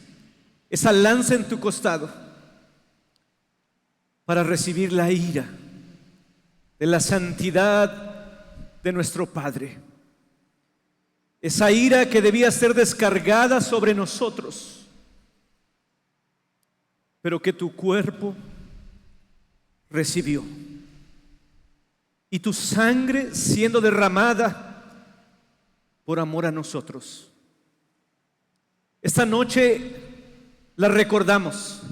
E: esa lanza en tu costado, para recibir la ira de la santidad de nuestro Padre. Esa ira que debía ser descargada sobre nosotros, pero que tu cuerpo recibió, y tu sangre siendo derramada por amor a nosotros. Esta noche la recordamos.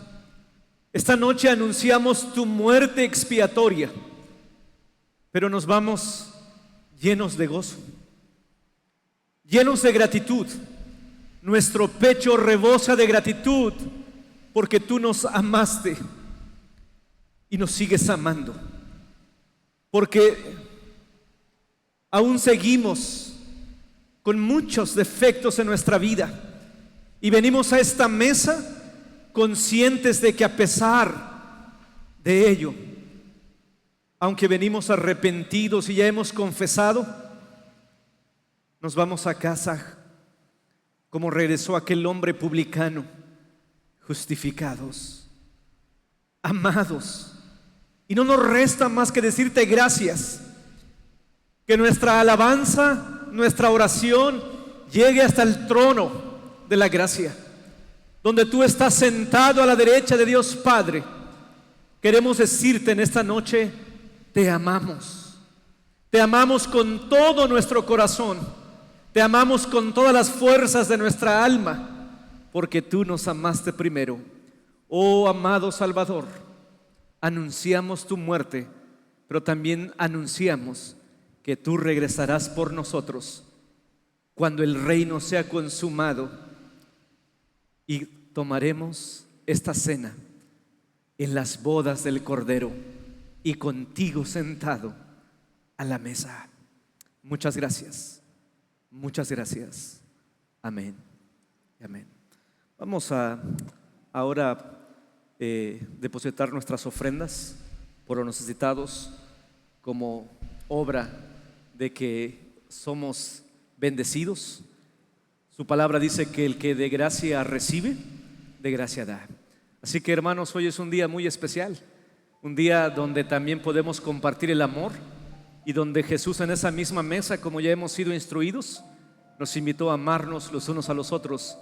E: Esta noche anunciamos tu muerte expiatoria, pero nos vamos llenos de gozo, llenos de gratitud. Nuestro pecho rebosa de gratitud porque tú nos amaste y nos sigues amando, porque aún seguimos con muchos defectos en nuestra vida y venimos a esta mesa conscientes de que a pesar de ello, aunque venimos arrepentidos y ya hemos confesado, nos vamos a casa como regresó aquel hombre publicano, justificados, amados. Y no nos resta más que decirte gracias, que nuestra alabanza, nuestra oración llegue hasta el trono de la gracia, donde tú estás sentado a la derecha de Dios Padre. Queremos decirte en esta noche: te amamos. Te amamos con todo nuestro corazón. Te amamos con todas las fuerzas de nuestra alma, porque tú nos amaste primero. Oh amado Salvador, anunciamos tu muerte, pero también anunciamos que tú regresarás por nosotros cuando el reino sea consumado, y tomaremos esta cena en las bodas del Cordero y contigo sentado a la mesa. Muchas gracias. Muchas gracias. Amén. Amén. Vamos a ahora depositar nuestras ofrendas por los necesitados como obra de que somos bendecidos. Su palabra dice que el que de gracia recibe, de gracia da. Así que, hermanos, hoy es un día muy especial, un día donde también podemos compartir el amor y donde Jesús en esa misma mesa, como ya hemos sido instruidos, nos invitó a amarnos los unos a los otros,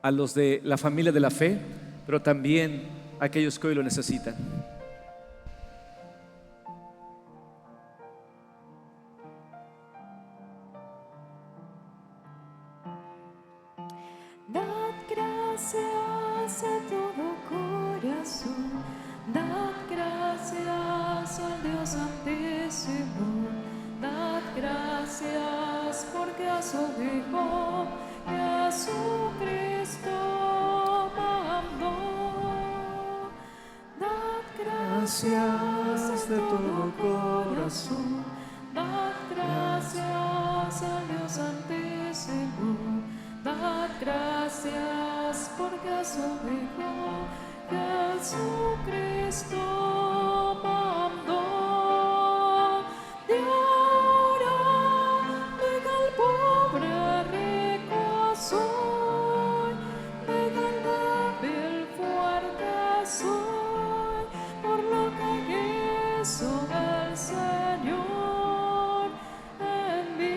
E: a los de la familia de la fe, pero también a aquellos que hoy lo necesitan.
C: Dad gracias a todo corazón, dad gracias al Dios Altísimo, dad gracias porque a su Hijo Jesucristo mandó. Dad gracias de todo corazón, dad gracias al Dios Altísimo. Dad gracias porque a su Hijo Jesucristo mandó. Y ahora diga al pobre rico soy, diga al débil fuerte soy, por lo que hizo el Señor en mí.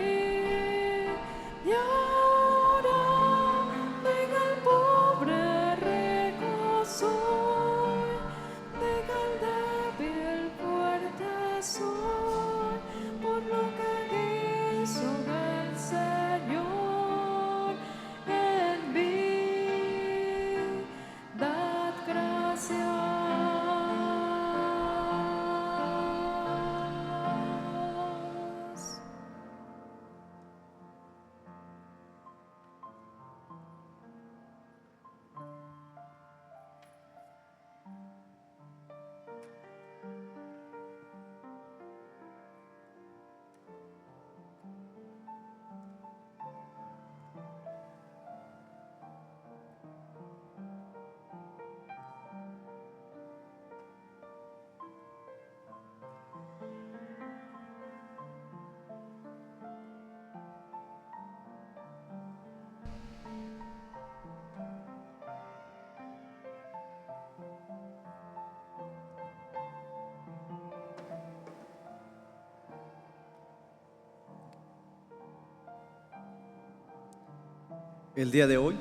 C: Y
E: el día de hoy,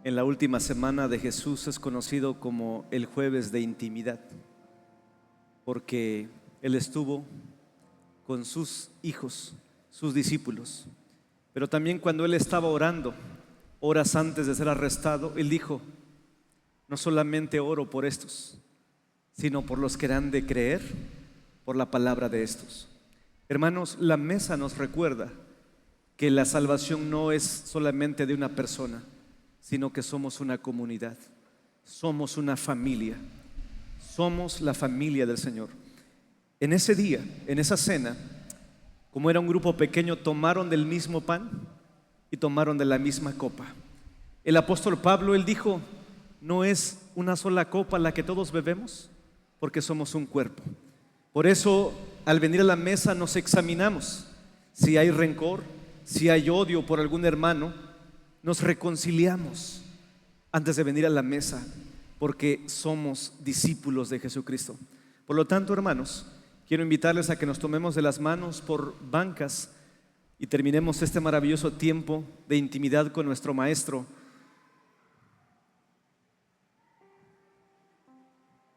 E: en la última semana de Jesús, es conocido como el jueves de intimidad, porque Él estuvo con sus hijos, sus discípulos. Pero también cuando Él estaba orando, horas antes de ser arrestado, Él dijo: no solamente oro por estos, sino por los que han de creer por la palabra de estos. Hermanos, la mesa nos recuerda que la salvación no es solamente de una persona, sino que somos una comunidad, somos una familia, somos la familia del Señor. En ese día, en esa cena, como era un grupo pequeño, tomaron del mismo pan y tomaron de la misma copa. El apóstol Pablo, él dijo: no es una sola copa la que todos bebemos, porque somos un cuerpo. Por eso, al venir a la mesa nos examinamos. Si hay rencor, si hay odio por algún hermano, nos reconciliamos antes de venir a la mesa, porque somos discípulos de Jesucristo. Por lo tanto, hermanos, quiero invitarles a que nos tomemos de las manos por bancas y terminemos este maravilloso tiempo de intimidad con nuestro Maestro.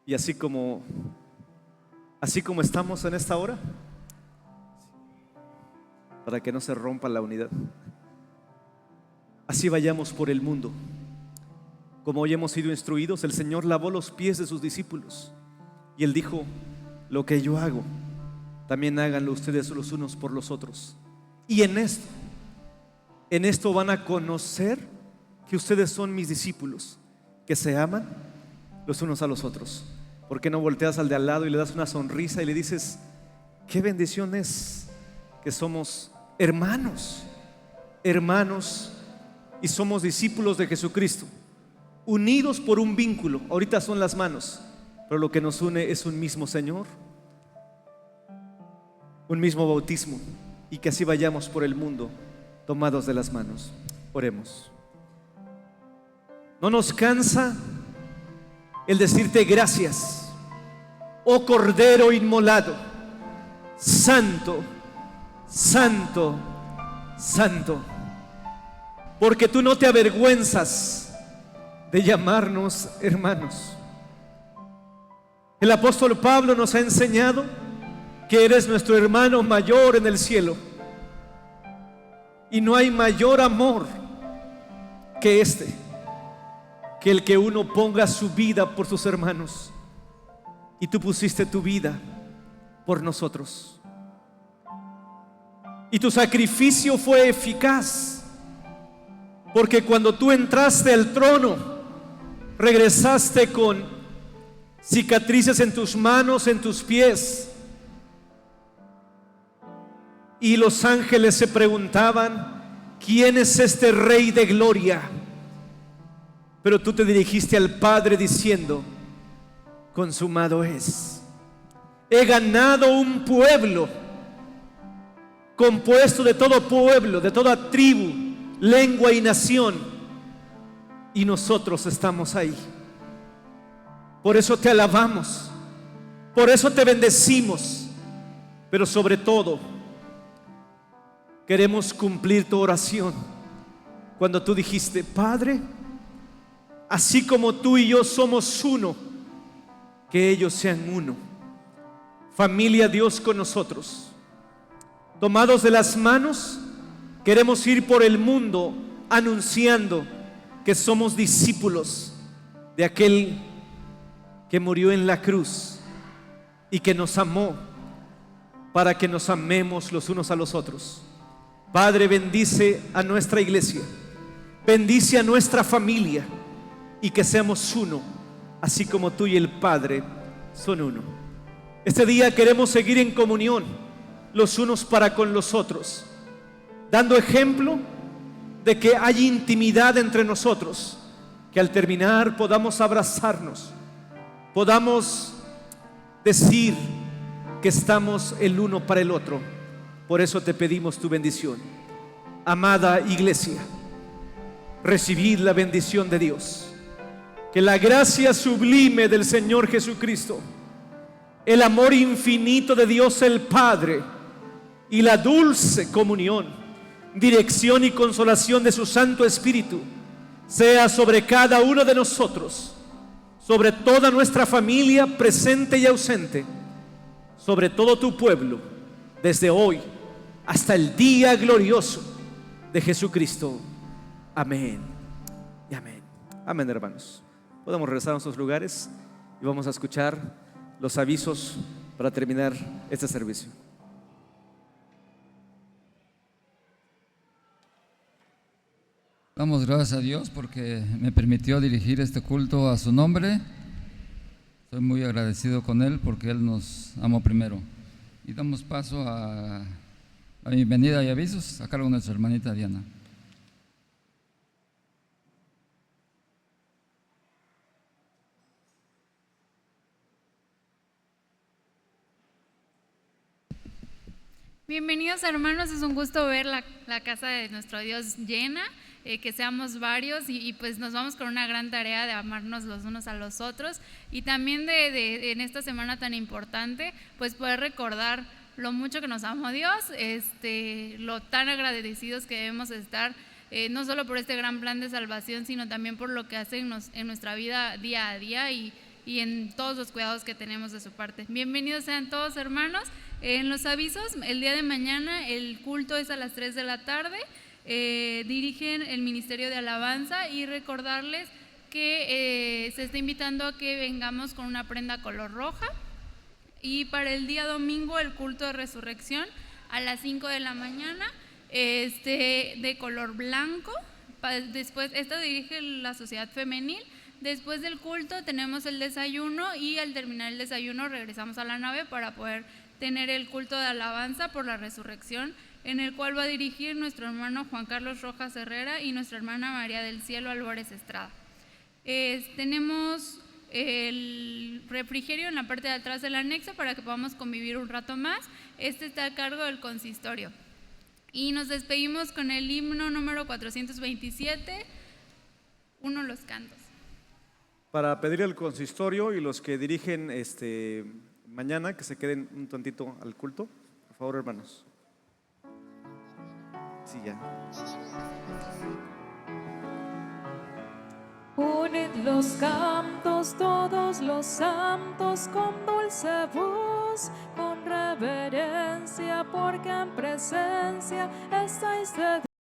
E: Y así como estamos en esta hora, para que no se rompa la unidad, así vayamos por el mundo. Como hoy hemos sido instruidos, el Señor lavó los pies de sus discípulos y Él dijo: lo que yo hago, también háganlo ustedes los unos por los otros. Y en esto van a conocer que ustedes son mis discípulos, que se aman los unos a los otros. ¿Por qué no volteas al de al lado y le das una sonrisa y le dices: qué bendición es que somos hermanos y somos discípulos de Jesucristo? unidos por un vínculo. Ahorita son las manos, pero lo que nos une es un mismo Señor, un mismo bautismo, y que así vayamos por el mundo tomados de las manos. Oremos. No nos cansa el decirte gracias, oh Cordero inmolado, santo, santo, santo, porque tú no te avergüenzas de llamarnos hermanos. El apóstol Pablo nos ha enseñado que eres nuestro hermano mayor en el cielo, y no hay mayor amor que este, que el que uno ponga su vida por sus hermanos, y tú pusiste tu vida por nosotros, y tu sacrificio fue eficaz, porque cuando tú entraste al trono, regresaste con cicatrices en tus manos, en tus pies, y los ángeles se preguntaban: ¿quién es este Rey de gloria? Pero tú te dirigiste al Padre diciendo: consumado es. He ganado un pueblo compuesto de todo pueblo, de toda tribu, lengua y nación, y nosotros estamos ahí. Por eso te alabamos, por eso te bendecimos, pero sobre todo queremos cumplir tu oración cuando tú dijiste: Padre, así como tú y yo somos uno, que ellos sean uno. Familia, Dios con nosotros, tomados de las manos, queremos ir por el mundo anunciando que somos discípulos de aquel que murió en la cruz y que nos amó para que nos amemos los unos a los otros. Padre, bendice a nuestra iglesia, bendice a nuestra familia, y que seamos uno, así como tú y el Padre son uno. Este día queremos seguir en comunión los unos para con los otros, dando ejemplo de que hay intimidad entre nosotros, que al terminar podamos abrazarnos, podamos decir que estamos el uno para el otro. Por eso te pedimos tu bendición. Amada iglesia, recibid la bendición de Dios. Que la gracia sublime del Señor Jesucristo, el amor infinito de Dios el Padre y la dulce comunión, dirección y consolación de su Santo Espíritu sea sobre cada uno de nosotros, sobre toda nuestra familia presente y ausente, sobre todo tu pueblo, desde hoy hasta el día glorioso de Jesucristo. Amén y amén. Amén, hermanos. Podemos regresar a nuestros lugares y vamos a escuchar los avisos para terminar este servicio.
B: Damos gracias a Dios porque me permitió dirigir este culto a su nombre. Estoy muy agradecido con Él porque Él nos amó primero. Y damos paso a bienvenida y avisos a cargo de nuestra hermanita Diana.
I: Bienvenidos, hermanos, es un gusto ver la casa de nuestro Dios llena, que seamos varios y pues nos vamos con una gran tarea de amarnos los unos a los otros, y también de en esta semana tan importante pues poder recordar lo mucho que nos amó Dios, lo tan agradecidos que debemos estar, no solo por este gran plan de salvación, sino también por lo que hace en nuestra vida día a día y en todos los cuidados que tenemos de su parte. Bienvenidos sean todos, hermanos. En los avisos, el día de mañana el culto es a las 3 de la tarde, dirigen el Ministerio de Alabanza, y recordarles que se está invitando a que vengamos con una prenda color roja. Y para el día domingo el culto de resurrección a las 5 de la mañana, de color blanco. Después, esta dirige la Sociedad Femenil. Después del culto tenemos el desayuno, y al terminar el desayuno regresamos a la nave para poder tener el culto de alabanza por la resurrección, en el cual va a dirigir nuestro hermano Juan Carlos Rojas Herrera y nuestra hermana María del Cielo Álvarez Estrada. Tenemos el refrigerio en la parte de atrás del anexo para que podamos convivir un rato más. Este está a cargo del consistorio. Y nos despedimos con el himno número 427, uno de los cantos.
E: Para pedir al consistorio y los que dirigen mañana que se queden un tantito al culto, por favor, hermanos. Sí, ya.
C: Unid los cantos, todos los santos, con dulce voz, con reverencia, porque en presencia estáis de